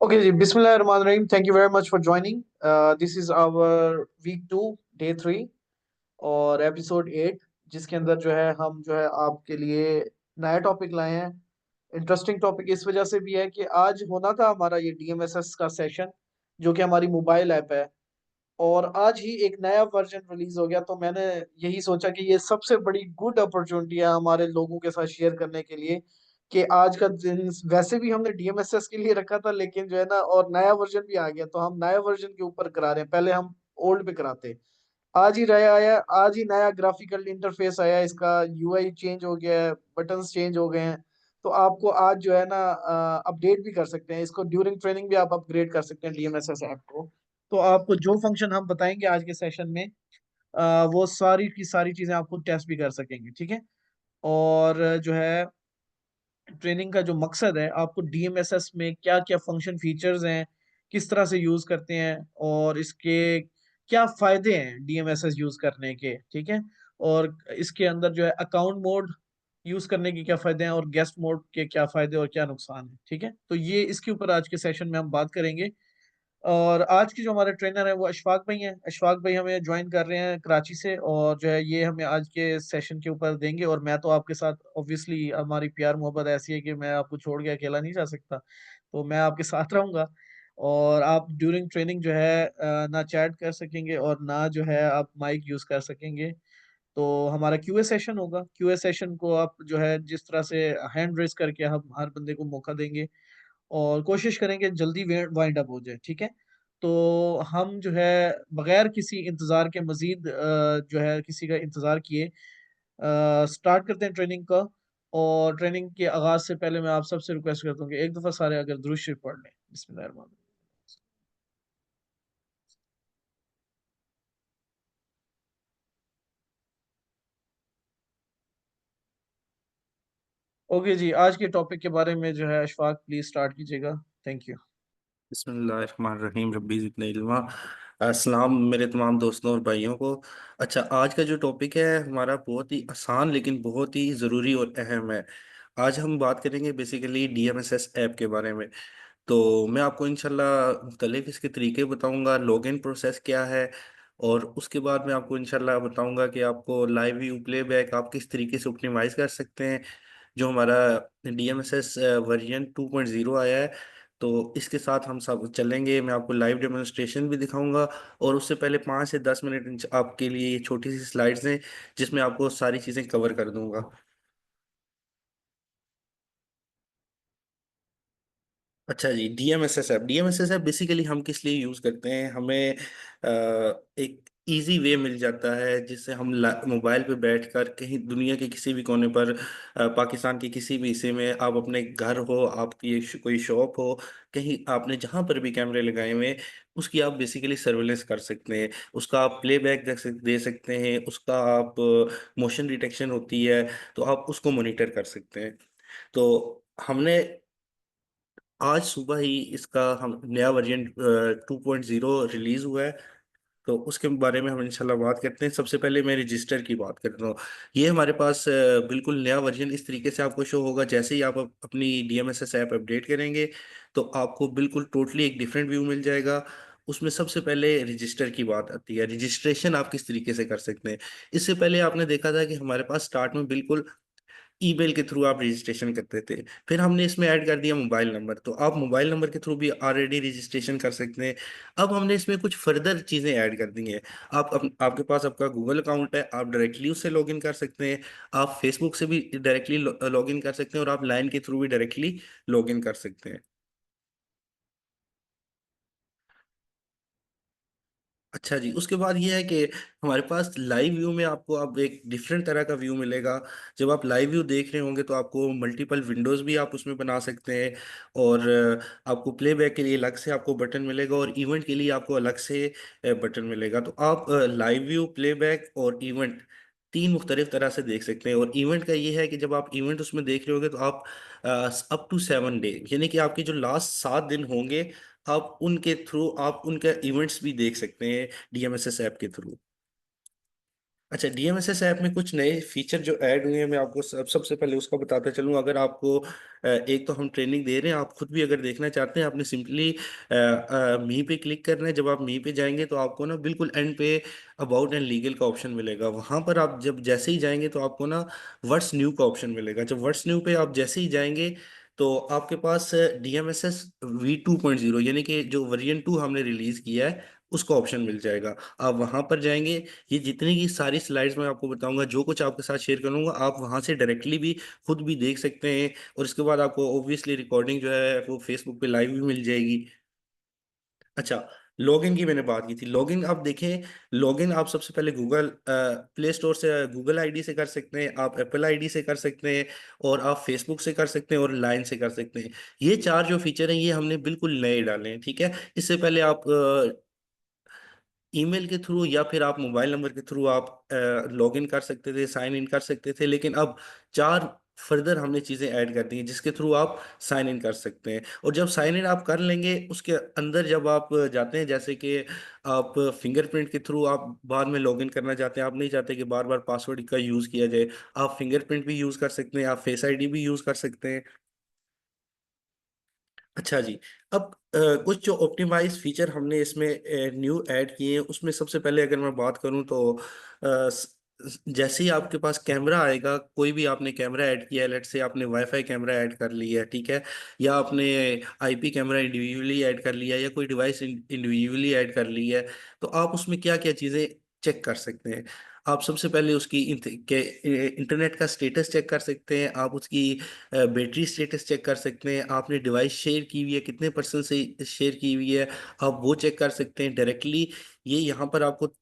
Okay, ji, Bismillahirrahmanirrahim. Thank you very much for joining. This is our week 2, day 3 और episode 8 जिसके अंदर जो है हम जो है आपके लिए नया टॉपिक लाए हैं। इंटरेस्टिंग टॉपिक इस वजह से भी है कि आज होना था हमारा ये डीएमएसएस का सेशन जो कि हमारी मोबाइल ऐप है और आज ही एक नया वर्जन रिलीज हो गया, तो मैंने यही सोचा कि ये सबसे बड़ी गुड अपॉर्चुनिटी है हमारे लोगों के साथ शेयर करने के लिए कि आज का दिन वैसे भी हमने डीएमएसएस के लिए रखा था, लेकिन जो है ना और नया वर्जन भी आ गया तो हम नया वर्जन के ऊपर करा रहे हैं। पहले हम ओल्ड पे कराते। आज ही नया आया, आज ही नया ग्राफिकल इंटरफेस आया, इसका यूआई चेंज हो गया है, बटन्स चेंज हो गए हैं। तो आपको आज जो है ना अपडेट भी कर सकते हैं इसको, ड्यूरिंग ट्रेनिंग भी आप अपग्रेड कर सकते हैं डीएमएसएस ऐप को। तो आपको जो फंक्शन हम बताएंगे आज के सेशन में वो सारी की सारी चीजें आपको टेस्ट भी कर सकेंगे, ठीक है। और जो है ट्रेनिंग का जो मकसद है, आपको डीएमएसएस में क्या क्या फंक्शन फीचर्स हैं, किस तरह से यूज करते हैं और इसके क्या फायदे हैं डीएमएसएस यूज करने के, ठीक है। और इसके अंदर जो है अकाउंट मोड यूज करने के क्या फायदे हैं और गेस्ट मोड के क्या फायदे और क्या नुकसान है, ठीक है। तो ये इसके ऊपर आज के सेशन में हम बात करेंगे। और आज की जो हमारे ट्रेनर है वो अशफाक भाई हैं। अशफाक भाई हमें ज्वाइन कर रहे हैं कराची से और जो है ये हमें आज के सेशन के ऊपर देंगे। और मैं तो आपके साथ ऑब्वियसली, हमारी प्यार मोहब्बत ऐसी है कि मैं आपको छोड़ के अकेला नहीं जा सकता, तो मैं आपके साथ रहूंगा। और आप ड्यूरिंग ट्रेनिंग जो है ना चैट कर सकेंगे और ना जो है आप माइक यूज कर सकेंगे। तो हमारा क्यूए सेशन होगा। क्यूए सेशन को आप जो है जिस तरह से हैंड रेस करके हम हर बंदे को मौका देंगे और कोशिश करेंगे जल्दी वाइंड अप हो जाए, ठीक है। तो हम जो है बगैर किसी इंतजार के, मजीद जो है किसी का इंतजार किए स्टार्ट करते हैं ट्रेनिंग का। और ट्रेनिंग के आगाज से पहले मैं आप सबसे रिक्वेस्ट करता हूँ कि एक दफा सारे अगर दुरूद शरीफ पढ़ लें। बिस्मिल्लाह। ओके जी, आज के टॉपिक के बारे में जो है अशफाक प्लीज स्टार्ट कीजिएगा। Thank you. बिस्मिल्लाहिर्रहमानिर्रहीम रब्बी ज़िदनी इल्मा। अस्सलाम मेरे तमाम दोस्तों और भाइयों को। अच्छा, आज का जो टॉपिक है हमारा बहुत ही आसान लेकिन बहुत ही ज़रूरी और अहम है। आज हम बात करेंगे बेसिकली डीएमएसएस ऐप के बारे में। तो मैं आपको इंशाल्लाह मुख्तलिफ इसके तरीके बताऊंगा, लॉगिन प्रोसेस क्या है, और उसके बाद मैं आपको इंशाल्लाह बताऊंगा कि आपको लाइव व्यू प्लेबैक आप किस तरीके से ऑप्टिमाइज कर सकते हैं। जो हमारा डीएमएसएस वर्जन 2.0 आया है, तो इसके साथ हम सब चलेंगे। मैं आपको लाइव डेमोन्स्ट्रेशन भी दिखाऊंगा, और उससे पहले 5 से 10 मिनट आपके लिए ये छोटी सी स्लाइड्स हैं जिसमें आपको सारी चीज़ें कवर कर दूंगा। अच्छा जी, डीएमएसएस ऐप बेसिकली हम किस लिए यूज़ करते हैं? हमें एक इजी वे मिल जाता है जिससे हम मोबाइल पे बैठकर कहीं दुनिया के किसी भी कोने पर, पाकिस्तान के किसी भी हिस्से में, आप अपने घर हो, आपकी कोई शॉप हो, कहीं आपने जहाँ पर भी कैमरे लगाए हुए हैं, उसकी आप बेसिकली सर्वेलेंस कर सकते हैं। उसका आप प्लेबैक दे सकते हैं, उसका आप मोशन डिटेक्शन होती है तो आप उसको मॉनिटर कर सकते हैं। तो हमने आज सुबह ही इसका हम नया वर्जन 2.0 रिलीज हुआ है, तो उसके बारे में हम इंशाल्लाह बात करते हैं। सबसे पहले मैं रजिस्टर की बात करता हूँ। ये हमारे पास बिल्कुल नया वर्जन इस तरीके से आपको शो होगा। जैसे ही आप अपनी डीएमएसएस ऐप अपडेट करेंगे तो आपको बिल्कुल टोटली एक डिफरेंट व्यू मिल जाएगा। उसमें सबसे पहले रजिस्टर की बात आती है, रजिस्ट्रेशन आप किस तरीके से कर सकते हैं। इससे पहले आपने देखा था कि हमारे पास स्टार्ट में बिल्कुल ईमेल के थ्रू आप रजिस्ट्रेशन करते थे, फिर हमने इसमें ऐड कर दिया मोबाइल नंबर, तो आप मोबाइल नंबर के थ्रू भी ऑलरेडी रजिस्ट्रेशन कर सकते हैं। अब हमने इसमें कुछ फर्दर चीज़ें ऐड कर दी हैं। आपके पास आपका गूगल अकाउंट है, आप डायरेक्टली उससे लॉगिन कर सकते हैं। आप फेसबुक से भी डायरेक्टली लॉगिन कर सकते हैं, और आप लाइन के थ्रू भी डायरेक्टली लॉगिन कर सकते हैं। अच्छा जी, उसके बाद ये है कि हमारे पास लाइव व्यू में आपको अब एक डिफरेंट तरह का व्यू मिलेगा। जब आप लाइव व्यू देख रहे होंगे तो आपको मल्टीपल विंडोज भी आप उसमें बना सकते हैं, और आपको प्लेबैक के लिए अलग से आपको बटन मिलेगा, और इवेंट के लिए आपको अलग से बटन मिलेगा। तो आप लाइव व्यू, प्लेबैक और इवेंट तीन मुख्तलिफ तरह से देख सकते हैं। और इवेंट का ये है कि जब आप इवेंट उसमें देख रहे होंगे तो आप अप टू 7 डे, यानी कि आपके जो लास्ट 7 दिन होंगे, आप उनके थ्रू आप उनका इवेंट्स भी देख सकते हैं डीएमएसएस ऐप के थ्रू। अच्छा, डीएमएसएस ऐप में कुछ नए फीचर जो ऐड हुए हैं, मैं आपको सबसे पहले उसका बताता चलूँ। अगर आपको एक तो हम ट्रेनिंग दे रहे हैं, आप खुद भी अगर देखना चाहते हैं, आपने सिंपली मी पे क्लिक करना है। जब आप मी पे जाएंगे तो आपको ना बिल्कुल एंड पे अबाउट एंड लीगल का ऑप्शन मिलेगा। वहां पर आप जब जैसे ही जाएंगे तो आपको ना व्हाट्स न्यू का ऑप्शन मिलेगा। जब व्हाट्स न्यू पे आप जैसे ही जाएंगे तो आपके पास DMSS V 2.0 यानी कि जो वर्जन 2 हमने रिलीज किया है उसका ऑप्शन मिल जाएगा। आप वहां पर जाएंगे, ये जितनी की सारी स्लाइड्स मैं आपको बताऊंगा, जो कुछ आपके साथ शेयर करूंगा, आप वहां से डायरेक्टली भी खुद भी देख सकते हैं। और इसके बाद आपको ऑब्वियसली रिकॉर्डिंग जो है वो फेसबुक पे लाइव भी मिल जाएगी। अच्छा, लॉगिन की मैंने बात की थी। लॉगिन आप देखें, लॉगिन आप सबसे पहले गूगल प्ले स्टोर से गूगल आईडी से कर सकते हैं, आप एप्पल आईडी से कर सकते हैं, और आप फेसबुक से कर सकते हैं, और लाइन से कर सकते हैं। ये चार जो फीचर हैं ये हमने बिल्कुल नए डाले हैं, ठीक है। इससे पहले आप ईमेल के थ्रू या फिर आप मोबाइल नंबर के थ्रू आप लॉग इन कर सकते थे, साइन इन कर सकते थे, लेकिन अब चार फर्दर हमने चीज़ें ऐड कर दी हैं जिसके थ्रू आप साइन इन कर सकते हैं। और जब साइन इन आप कर लेंगे उसके अंदर जब आप जाते हैं, जैसे कि आप फिंगरप्रिंट के थ्रू आप बाद में लॉग इन करना चाहते हैं, आप नहीं चाहते कि बार बार पासवर्ड का यूज़ किया जाए, आप फिंगरप्रिंट भी यूज़ कर सकते हैं, आप फेस आईडी भी यूज़ कर सकते हैं। अच्छा जी, अब कुछ जो ऑप्टिमाइज फीचर हमने इसमें न्यू ऐड किए हैं, उसमें सबसे पहले अगर मैं बात करूं तो जैसे ही आपके पास कैमरा आएगा, कोई भी आपने कैमरा ऐड किया है, लेट से आपने वाईफाई कैमरा ऐड कर लिया है, ठीक है, या आपने आईपी कैमरा इंडिविजुअली ऐड कर लिया है, या कोई डिवाइस इंडिविजुअली ऐड कर ली है, तो आप उसमें क्या क्या चीज़ें चेक कर सकते हैं। आप सबसे पहले उसकी इंटरनेट का स्टेटस चेक कर सकते हैं, आप उसकी बैटरी स्टेटस चेक कर सकते हैं, आपने डिवाइस शेयर की हुई है, कितने परसेंट से शेयर की हुई है, आप वो चेक कर सकते हैं डायरेक्टली। ये यहाँ पर आपको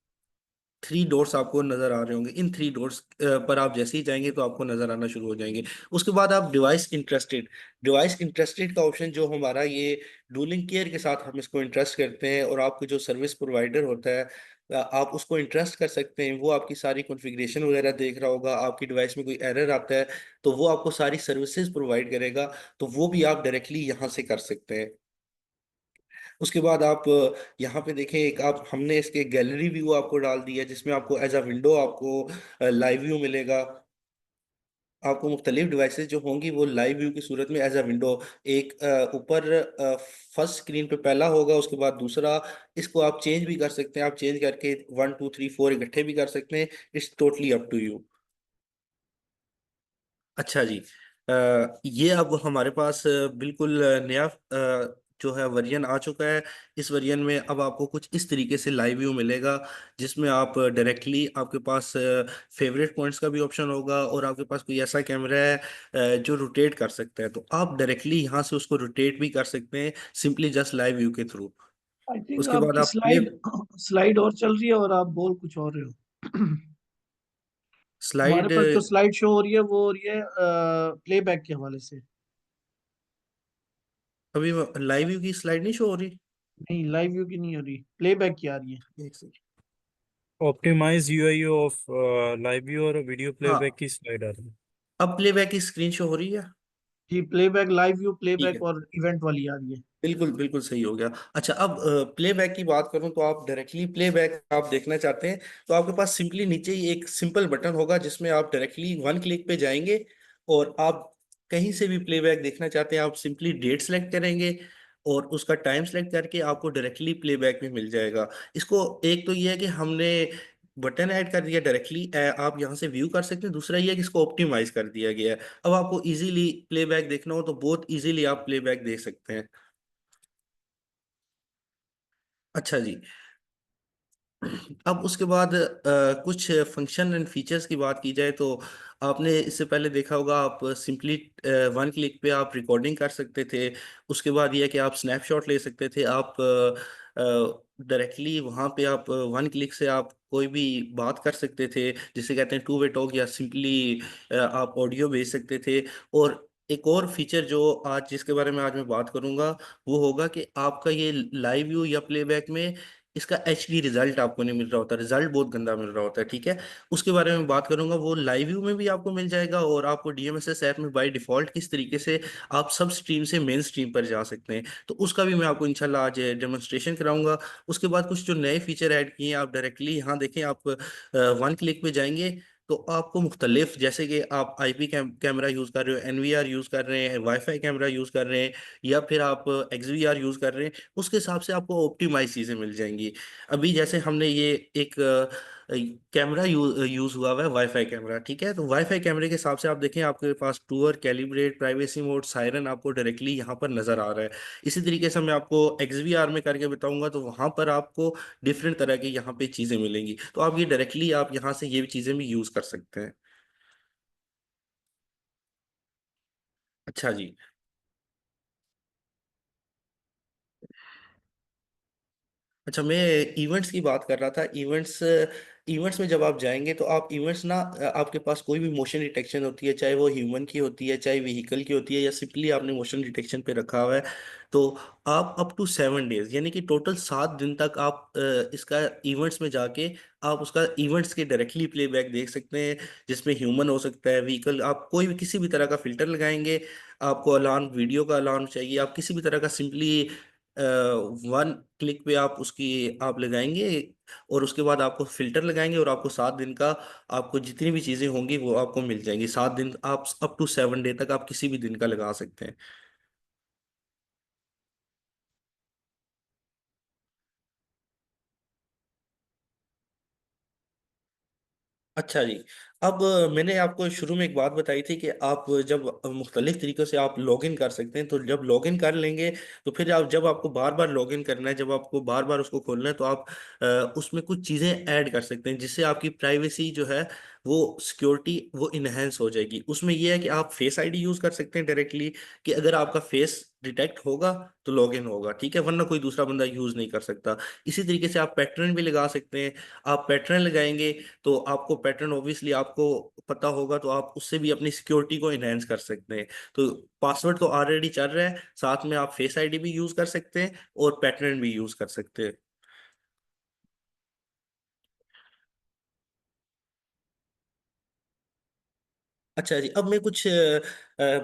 थ्री डॉट्स आपको नजर आ रहे होंगे, इन थ्री डॉट्स पर आप जैसे ही जाएंगे तो आपको नजर आना शुरू हो जाएंगे। उसके बाद आप डिवाइस इंटरेस्टेड का ऑप्शन जो हमारा ये डूलिंग केयर के साथ हम इसको इंटरेस्ट करते हैं, और आपके जो सर्विस प्रोवाइडर होता है आप उसको इंटरेस्ट कर सकते हैं। वो आपकी सारी कॉन्फ़िगरेशन वगैरह देख रहा होगा, आपकी डिवाइस में कोई एरर आता है तो वो आपको सारी सर्विसेज प्रोवाइड करेगा, तो वो भी आप डायरेक्टली यहाँ से कर सकते हैं। उसके बाद आप यहाँ पे देखें, एक आप हमने इसके गैलरी व्यू आपको डाल दिया है, जिसमें आपको एज अ विंडो आपको लाइव व्यू मिलेगा। आपको मुख्तलिफ डिवाइसेस जो होंगी वो लाइव व्यू की सूरत में एज अ विंडो, एक ऊपर फर्स्ट स्क्रीन पे पहला होगा, उसके बाद दूसरा। इसको आप चेंज भी कर सकते हैं, आप चेंज करके 1 2 3 4 इकट्ठे भी कर सकते हैं। It's totally up to you. अच्छा जी, ये अब हमारे पास बिल्कुल नया जो है वर्जन आ चुका है। इस वर्जन में अब आपको कुछ इस तरीके से लाइव व्यू मिलेगा, जिसमें आप डायरेक्टली आपके पास फेवरेट पॉइंट्स का भी ऑप्शन होगा, और आपके पास कोई ऐसा कैमरा है जो रोटेट कर सकता है, तो आप डायरेक्टली यहाँ से उसको रोटेट भी कर सकते हैं, सिंपली जस्ट लाइव व्यू के थ्रू। आई थिंक उसके बाद आपकी आप प्ले स्लाइड स्लाइड और चल रही है और आप बोल कुछ और रहे हो। हमारे स्लाइड, पास जो स्लाइड शो हो रही है वो हो रही है प्लेबैक के हवाले से। अभी लाइव व्यू की स्लाइड नहीं शो हो रही। नहीं, लाइव व्यू की नहीं हो रही, प्लेबैक की आ रही है। एक second. Optimize UI of live view और वीडियो प्लेबैक हाँ, की स्लाइड आ रही है। अब प्लेबैक की स्क्रीन शो हो रही है। जी, प्लेबैक, लाइव व्यू, ठीक प्लेबैक है, और इवेंट वाली आ रही है। बिल्कुल बिल्कुल सही हो गया। अच्छा, अब प्लेबैक की बात करूं तो आप डायरेक्टली प्लेबैक आप देखना चाहते हैं तो आपके पास सिंपली नीचे ही एक सिंपल बटन होगा, जिसमें आप डायरेक्टली वन क्लिक पे जाएंगे, और आप कहीं से भी प्लेबैक देखना चाहते हैं, आप सिंपली डेट सेलेक्ट करेंगे, और उसका टाइम सेलेक्ट करके आपको डायरेक्टली प्लेबैक में मिल जाएगा। इसको एक तो ये है कि हमने बटन ऐड कर दिया डायरेक्टली, आप यहाँ से व्यू कर सकते हैं। दूसरा ये है कि इसको ऑप्टिमाइज कर दिया गया है, अब आपको इजीली प्लेबैक देखना हो तो बहुत इजीली आप प्लेबैक देख सकते हैं। अच्छा जी, अब उसके बाद कुछ फंक्शन एंड फीचर्स की बात की जाए तो आपने इससे पहले देखा होगा, आप सिंपली वन क्लिक पे आप रिकॉर्डिंग कर सकते थे। उसके बाद यह है कि आप स्नैपशॉट ले सकते थे, आप डायरेक्टली वहाँ पे आप वन क्लिक से आप कोई भी बात कर सकते थे, जिसे कहते हैं टू वे टॉक, या सिंपली आप ऑडियो भेज सकते थे। और एक और फीचर जो आज जिसके बारे में आज मैं बात करूंगा वो होगा कि आपका ये लाइव व्यू या प्लेबैक में इसका HD रिजल्ट आपको नहीं मिल रहा होता, रिजल्ट बहुत गंदा मिल रहा होता है, ठीक है। उसके बारे में बात करूंगा, वो लाइव व्यू में भी आपको मिल जाएगा, और आपको DMSS ऐप में बाय डिफॉल्ट किस तरीके से आप सब स्ट्रीम से मेन स्ट्रीम पर जा सकते हैं, तो उसका भी मैं आपको इंशाल्लाह आज डेमोन्स्ट्रेशन कराऊंगा। उसके बाद कुछ जो नए फीचर ऐड किए हैं, आप डायरेक्टली यहाँ देखें, आप वन क्लिक पे जाएंगे तो आपको मुख्तलिफ, जैसे कि आप IP कैमरा यूज़ कर रहे हो, NVR यूज़ कर रहे हैं, वाईफाई कैमरा यूज़ कर रहे हैं, या फिर आप XVR यूज़ कर रहे हैं, उसके हिसाब से आपको ऑप्टिमाइज चीज़ें मिल जाएंगी। अभी जैसे हमने ये एक कैमरा यूज़ हुआ हुआ है, वाईफाई कैमरा, ठीक है। तो वाईफाई कैमरे के हिसाब से आप देखें, आपके पास टूअर, कैलिब्रेट, प्राइवेसी मोड, सायरन आपको डायरेक्टली यहाँ पर नज़र आ रहा है। इसी तरीके से मैं आपको XVR में करके बताऊंगा, तो वहाँ पर आपको डिफरेंट तरह की यहाँ पे चीज़ें मिलेंगी, तो आप ये डायरेक्टली आप यहाँ से ये चीज़ें भी यूज़ कर सकते हैं। अच्छा जी। अच्छा, मैं इवेंट्स की बात कर रहा था। इवेंट्स, इवेंट्स में जब आप जाएंगे तो आप इवेंट्स ना, आपके पास कोई भी मोशन डिटेक्शन होती है, चाहे वो ह्यूमन की होती है, चाहे व्हीकल की होती है, या सिंपली आपने मोशन डिटेक्शन पे रखा हुआ है, तो आप अप टू 7 डेज, यानी कि टोटल 7 दिन तक आप इसका इवेंट्स में जाके आप उसका इवेंट्स के डायरेक्टली प्लेबैक देख सकते हैं, जिसमें ह्यूमन हो सकता है, व्हीकल, आप कोई भी किसी भी तरह का फिल्टर लगाएंगे, आपको अलार्म, वीडियो का अलार्म चाहिए, आप किसी भी तरह का सिंपली वन क्लिक पे आप उसकी आप लगाएंगे, और उसके बाद आपको फिल्टर लगाएंगे, और आपको 7 दिन का, आपको जितनी भी चीजें होंगी वो आपको मिल जाएंगी। 7 दिन, आप अप टू 7 डे तक आप किसी भी दिन का लगा सकते हैं। अच्छा जी। अब मैंने आपको शुरू में एक बात बताई थी कि आप जब मुख्तलिफ तरीक़ों से आप लॉगिन कर सकते हैं, तो जब लॉगिन कर लेंगे तो फिर आप, जब आपको बार बार लॉगिन करना है, जब आपको बार बार उसको खोलना है, तो आप उसमें कुछ चीज़ें ऐड कर सकते हैं, जिससे आपकी प्राइवेसी जो है, वो सिक्योरिटी वो इन्हेंस हो जाएगी। उसमें यह है कि आप फेस ID यूज़ कर सकते हैं डायरेक्टली, कि अगर आपका फेस डिटेक्ट होगा तो लॉगिन होगा, ठीक है, वरना कोई दूसरा बंदा यूज़ नहीं कर सकता। इसी तरीके से आप पैटर्न भी लगा सकते हैं। आप पैटर्न लगाएंगे तो आपको पैटर्न ऑब्वियसली आपको पता होगा, तो आप उससे भी अपनी सिक्योरिटी को इनहेंस कर सकते हैं। तो पासवर्ड तो ऑलरेडी चल रहा है, साथ में आप फेस ID भी यूज कर सकते हैं और पैटर्न भी यूज कर सकते हैं। अच्छा जी। अब मैं कुछ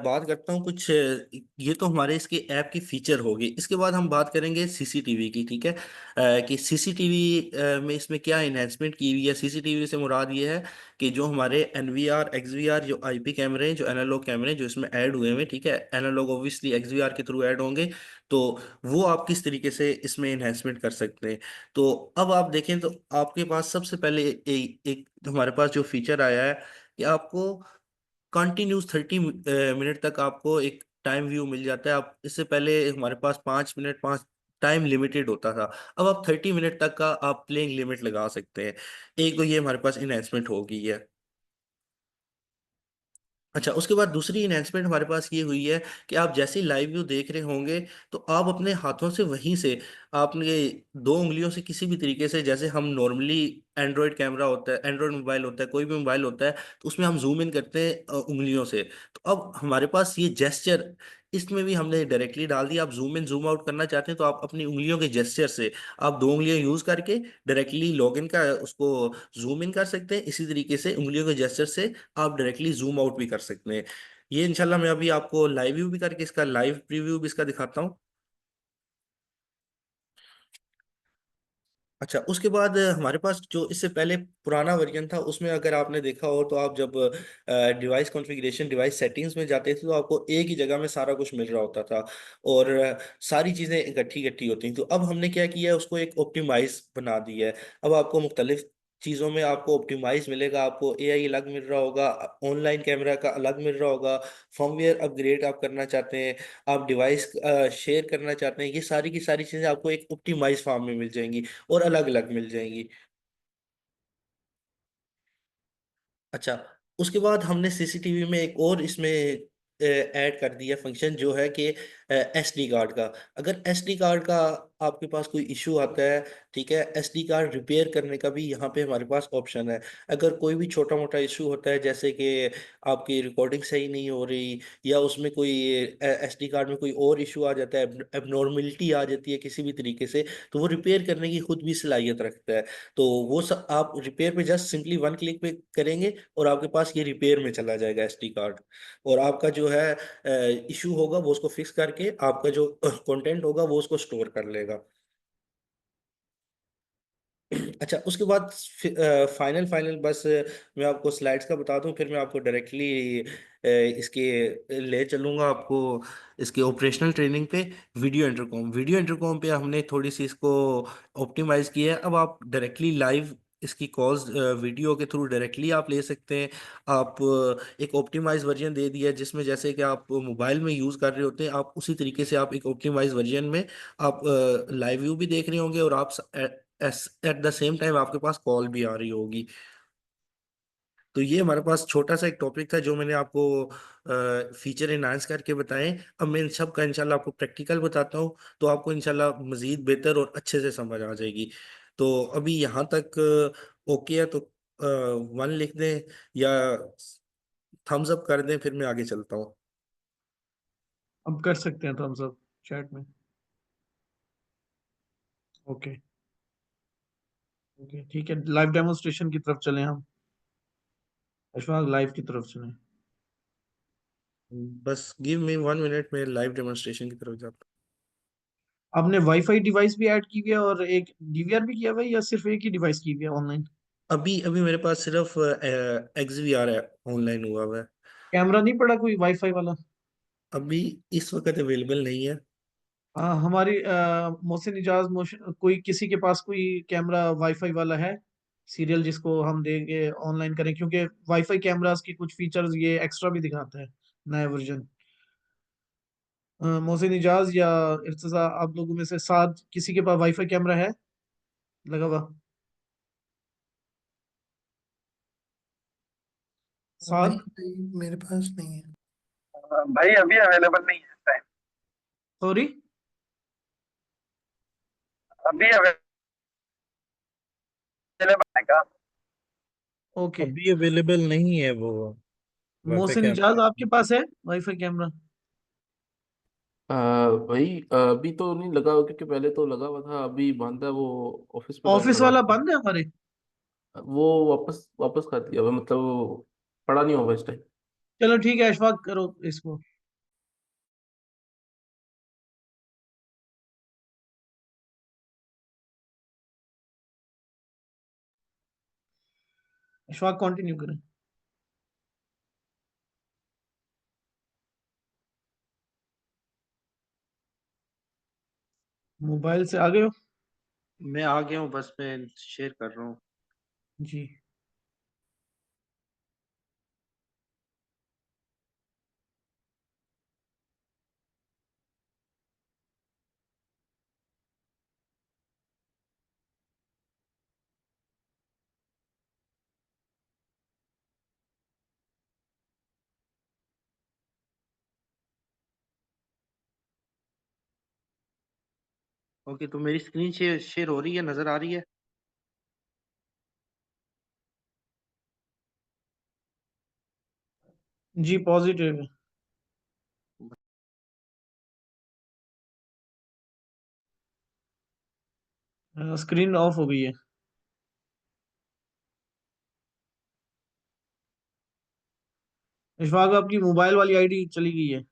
बात करता हूँ कुछ, ये तो हमारे इसके ऐप की फीचर होगी। इसके बाद हम बात करेंगे CCTV की, ठीक है। कि CCTV में इसमें क्या इन्हेंसमेंट की हुई है। CCTV से मुराद ये है कि जो हमारे NVR, XVR, जो IP कैमरे हैं, जो एनालॉग कैमरे हैं, जो इसमें ऐड हुए हैं, ठीक है, एनालॉग ऑब्वियसली XVR के थ्रू ऐड होंगे, तो वो आप किस तरीके से इसमें इन्हेंसमेंट कर सकते हैं। तो अब आप देखें तो आपके पास सबसे पहले एक हमारे पास जो फीचर आया है, कि आपको कंटिन्यूस 30 मिनट तक आपको एक टाइम व्यू मिल जाता है। आप, इससे पहले हमारे पास 5 मिनट, पाँच टाइम लिमिटेड होता था, अब आप 30 मिनट तक का आप प्लेइंग लिमिट लगा सकते हैं। एक तो ये हमारे पास इन्हेंसमेंट हो गई है। अच्छा, उसके बाद दूसरी इन्हेंसमेंट हमारे पास ये हुई है कि आप जैसे ही लाइव व्यू देख रहे होंगे, तो आप अपने हाथों से वहीं से आपने 2 उंगलियों से किसी भी तरीके से, जैसे हम नॉर्मली एंड्रॉयड कैमरा होता है, एंड्रॉयड मोबाइल होता है, कोई भी मोबाइल होता है, तो उसमें हम जूम इन करते हैं उंगलियों से। तो अब हमारे पास ये जेस्चर, इसमें भी हमने डायरेक्टली डाल दिया। आप जूम इन जूम आउट करना चाहते हैं, तो आप अपनी उंगलियों के जेस्चर से, आप 2 उंगलियां यूज करके डायरेक्टली लॉग इन का उसको जूम इन कर सकते हैं। इसी तरीके से उंगलियों के जेस्चर से आप डायरेक्टली जूम आउट भी कर सकते हैं। ये इंशाल्लाह मैं अभी आपको लाइव व्यू भी करके, इसका लाइव प्रीव्यू भी इसका दिखाता हूँ। अच्छा, उसके बाद हमारे पास जो इससे पहले पुराना वर्जन था, उसमें अगर आपने देखा हो, तो आप जब डिवाइस कॉन्फ़िगरेशन, डिवाइस सेटिंग्स में जाते थे, तो आपको एक ही जगह में सारा कुछ मिल रहा होता था, और सारी चीज़ें इकट्ठी इकट्ठी होती थी। तो अब हमने क्या किया है, उसको एक ऑप्टिमाइज बना दिया है। अब आपको मुख्तलिफ चीज़ों में आपको ऑप्टिमाइज मिलेगा, आपको AI अलग मिल रहा होगा, ऑनलाइन कैमरा का अलग मिल रहा होगा, फर्मवेयर अपग्रेड आप करना चाहते हैं, आप डिवाइस शेयर करना चाहते हैं, ये सारी की सारी चीज़ें आपको एक ऑप्टिमाइज फॉर्म में मिल जाएंगी, और अलग अलग मिल जाएंगी। अच्छा, उसके बाद हमने CCTV में एक और इसमें ऐड कर दिया फंक्शन, जो है कि SD कार्ड का। अगर SD कार्ड का आपके पास कोई इशू आता है, ठीक है, एसडी कार्ड रिपेयर करने का भी यहाँ पे हमारे पास ऑप्शन है। अगर कोई भी छोटा मोटा इशू होता है, जैसे कि आपकी रिकॉर्डिंग सही नहीं हो रही, या उसमें कोई एसडी कार्ड में कोई और इशू आ जाता है, एबनॉर्मलिटी आ जाती है किसी भी तरीके से, तो वो रिपेयर करने की खुद भी सलाहियत रखता है। तो वो सब आप रिपेयर पे जस्ट सिंपली वन क्लिक पे करेंगे और आपके पास ये रिपेयर में चला जाएगा एसडी कार्ड। और आपका जो है इशू होगा वो उसको फिक्स करके आपका जो कंटेंट होगा वो उसको स्टोर कर लेगा। अच्छा, उसके बाद फाइनल फाइनल बस मैं आपको स्लाइड्स का बता दूं, फिर मैं आपको डायरेक्टली इसके ले चलूंगा आपको इसके ऑपरेशनल ट्रेनिंग पे। वीडियो इंटरकॉम पे हमने थोड़ी सी इसको ऑप्टिमाइज किया है। अब आप डायरेक्टली लाइव इसकी कॉल्स वीडियो के थ्रू डायरेक्टली आप ले सकते हैं। आप एक ऑप्टिमाइज वर्जन दे दिया है, जिसमें जैसे कि आप मोबाइल में यूज़ कर रहे होते हैं, आप उसी तरीके से आप एक ऑप्टिमाइज वर्जन में आप लाइव व्यू भी देख रहे होंगे, और आप एट द सेम टाइम आपके पास कॉल भी आ रही होगी। तो ये हमारे पास छोटा सा एक टॉपिक था जो मैंने आपको फीचर एनहांस करके बताएं। अब मैं इन सब का इंशाल्लाह आपको प्रैक्टिकल बताता हूँ, तो आपको इंशाल्लाह मजीद बेहतर और अच्छे से समझ आ जाएगी। तो अभी यहाँ तक ओके है, तो वन लिख दें या थम्स अप कर दें, फिर मैं आगे चलता हूँ। अब कर सकते हैं थम्स अप चैट में। ओके। ओके ठीक है, लाइव डेमोन्स्ट्रेशन की तरफ चलें हम। अशफाक लाइव की तरफ चलें। बस गिव मी 1 मिनट में लाइव डेमोन्स्ट्रेशन की तरफ जाता आपने वाईफाई डिवाइस भी ऐड की हुई है और एक डीवीआर भी किया हुआ है, या सिर्फ एक ही डिवाइस की हुई है ऑनलाइन? हूँ। अभी अभी मेरे पास सिर्फ XVR है, ऑनलाइन हुआ हुआ है। कैमरा नहीं पड़ा कोई वाईफाई वाला? अभी इस वक्त अवेलेबल नहीं है। हाँ, हमारी मोहसिन इजाज कोई किसी के पास कोई कैमरा वाईफाई वाला है सीरियल, जिसको हम देंगे ऑनलाइन करें, क्योंकि वाईफाई कैमरास की कुछ फीचर्स ये एक्स्ट्रा भी दिखाता है, नया वर्जन। मोहसिन इजाज या इर्तजा, आप लोगों में से साथ किसी के पास वाईफाई कैमरा है लगा हुआ? नहीं साथ। भाई, मेरे पास नहीं है। भाई अभी अवेलेबल नहीं है इस टाइम। सॉरी। अभी अवेलेबल है का? ओके। अभी अवेलेबल नहीं है वो वाईफाई मोहसिन कैमरा। इजाज आपके पास है वाईफाई कैमरा? भाई अभी तो नहीं लगा हुआ, क्योंकि पहले तो लगा हुआ था, अभी बंद है वो। ऑफिस पे था ऑफिस करवा वाला के। बंद है हमारे। वो वापस वापस कर दिया हुआ, मतलब वो पड़ा नहीं होगा इस टाइम। चलो ठीक है, अशफाक करो इसको। अशफाक कंटिन्यू करें। मोबाइल से आ गए हो? मैं आ गया हूँ, बस मैं शेयर कर रहा हूँ। जी। ओके, तो मेरी स्क्रीन शेयर शेयर हो रही है, नजर आ रही है? जी पॉजिटिव है, स्क्रीन ऑफ हो गई है। इशफाक आपकी मोबाइल वाली आईडी चली गई है।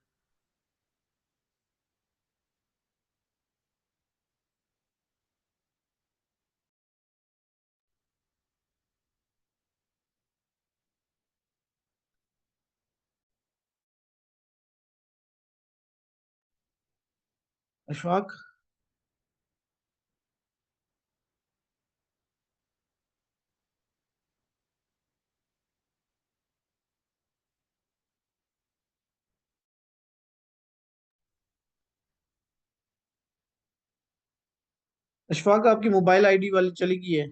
इशफाक। इशफाक आपकी मोबाइल आईडी वाली चली गई है।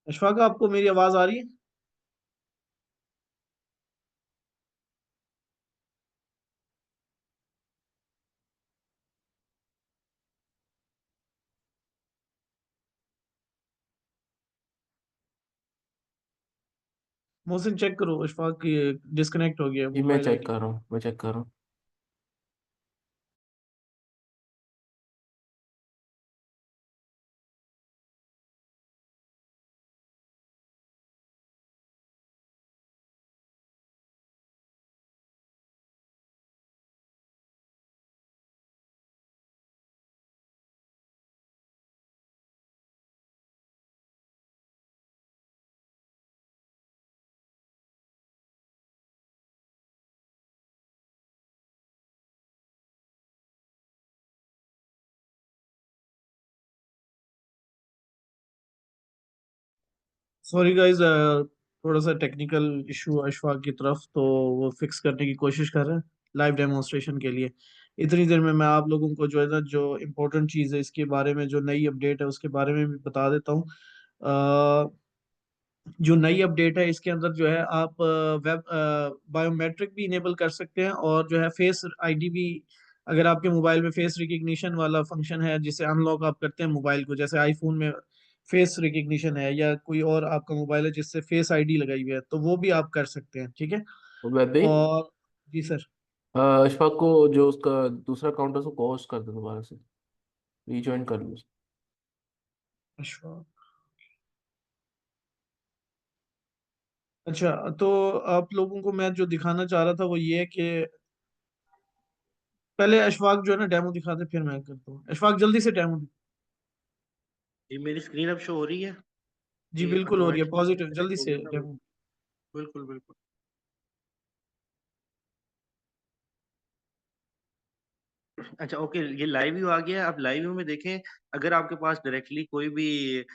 अशफाक, आपको मेरी आवाज आ रही है? मोहसिन चेक करो, अशफाक की डिस्कनेक्ट हो गया जी मैं मोबाइल चेक आईडी। कर रहा हूँ, मैं चेक कर रहा हूँ। सॉरी गाइस, थोड़ा सा टेक्निकल इशू अशफाक की तरफ, तो वो फिक्स करने की कोशिश कर रहे हैं लाइव डेमोन्स्ट्रेशन के लिए। इतनी देर में मैं आप लोगों को जो है ना, जो इम्पोर्टेंट चीज़ है इसके बारे में, जो नई अपडेट है उसके बारे में भी बता देता हूँ। जो नई अपडेट है इसके अंदर जो है, आप वेब बायोमेट्रिक भी इनेबल कर सकते हैं, और जो है फेस आईडी भी। अगर आपके मोबाइल में फेस रिकग्निशन वाला फंक्शन है, जिसे अनलॉक आप करते हैं मोबाइल को, जैसे आईफोन में फेस रिकग्निशन है, या कोई और आपका मोबाइल है जिससे फेस आईडी लगाई हुई है, तो वो भी आप कर सकते हैं, ठीक है। वो वैसे ही और जी सर। अशफाक को जो उसका दूसरा अकाउंट है उसको होस्ट कर दो दोबारा से, रीज्वाइन कर लो। अशफाक, अच्छा, तो आप लोगों को मैं जो दिखाना चाह रहा था वो ये है कि पहले अशफाक जो है ना डेमो दिखा दे, फिर मैं करता हूँ। अशफाक जल्दी से डेमो। ये मेरी स्क्रीन अब शो हो रही है? जी ये बिल्कुल हो रही है, ऑटोमेटिक पॉजिटिव, सेट जल्दी हो से गया ना वो? डेमो। बिल्कुल बिल्कुल। अच्छा ओके, ये लाइव व्यू आ गया है। अब लाइव व्यू में देखें, अगर आपके पास डायरेक्टली कोई भी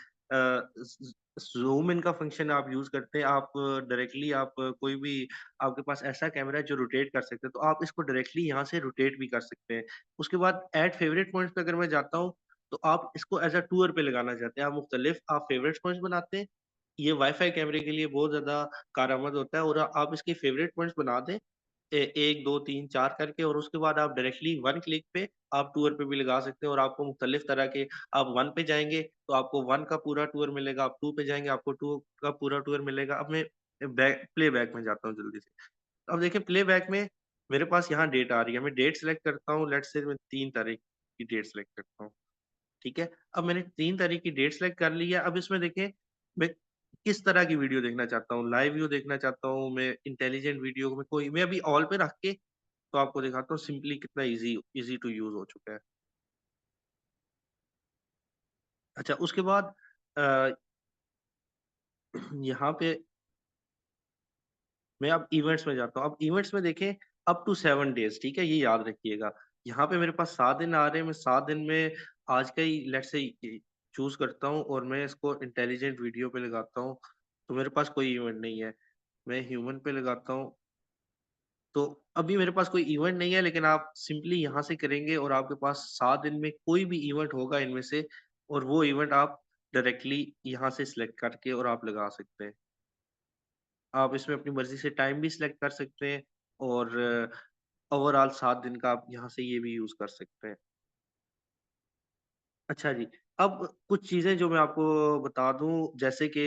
जूम इन का फंक्शन आप यूज करते हैं, आप डायरेक्टली आप कोई भी, आपके पास ऐसा कैमरा है जो रोटेट कर सकते हैं, तो आप इसको डायरेक्टली यहाँ से रोटेट भी कर सकते हैं। उसके बाद ऐड फेवरेट पॉइंट्स पे अगर मैं जाता हूँ, तो आप इसको एज अ टूर पे लगाना चाहते हैं, आप मुख्तलिफ आप फेवरेट पॉइंट्स बनाते हैं। ये वाईफाई कैमरे के लिए बहुत ज्यादा कारआमद होता है, और आप इसके फेवरेट पॉइंट्स बना दें, एक दो तीन चार करके, और उसके बाद आप डायरेक्टली वन क्लिक पे आप टूर पे भी लगा सकते हैं, और आपको मुख्तलिफ तरह के, आप वन पे जाएंगे तो आपको वन का पूरा टूर मिलेगा, आप टू पे जाएंगे आपको टू का पूरा टूर मिलेगा। अब मैं प्ले बैक में जाता हूँ जल्दी से। अब देखिए प्ले बैक में मेरे पास यहाँ डेट आ रही है, मैं डेट सेलेक्ट करता हूँ, लेट्स से मैं 3 तारीख की डेट सेलेक्ट करता हूँ। ठीक है, अब मैंने 3 तारीख की डेट सेलेक्ट कर ली है। अब इसमें देखें, मैं किस तरह की वीडियो देखना चाहता हूँ, लाइव व्यू देखना चाहता हूँ, मैं इंटेलिजेंट वीडियो में कोई, मैं अभी ऑल पे रख के तो आपको दिखाता हूँ सिंपली कितना इजी इजी टू यूज हो चुका है। अच्छा उसके बाद अ, यहाँ पे मैं अब इवेंट्स में जाता हूँ। अब इवेंट्स में देखें, अप टू 7 डेज, ठीक है, ये याद रखिएगा। यहाँ पे मेरे पास 7 दिन आ रहे हैं, मैं 7 दिन में आज का ही लेट से चूज करता हूँ, और मैं इसको इंटेलिजेंट वीडियो पे लगाता हूँ, तो मेरे पास कोई इवेंट नहीं है। मैं ह्यूमन पे लगाता हूँ, तो अभी मेरे पास कोई इवेंट नहीं है, लेकिन आप सिंपली यहाँ से करेंगे और आपके पास 7 दिन में कोई भी इवेंट होगा इनमें से, और वो इवेंट आप डायरेक्टली यहाँ से सिलेक्ट करके और आप लगा सकते हैं। आप इसमें अपनी मर्जी से टाइम भी सिलेक्ट कर सकते हैं, और ओवरऑल 7 दिन का आप यहाँ से ये भी यूज कर सकते हैं। अच्छा जी, अब कुछ चीजें जो मैं आपको बता दूं, जैसे कि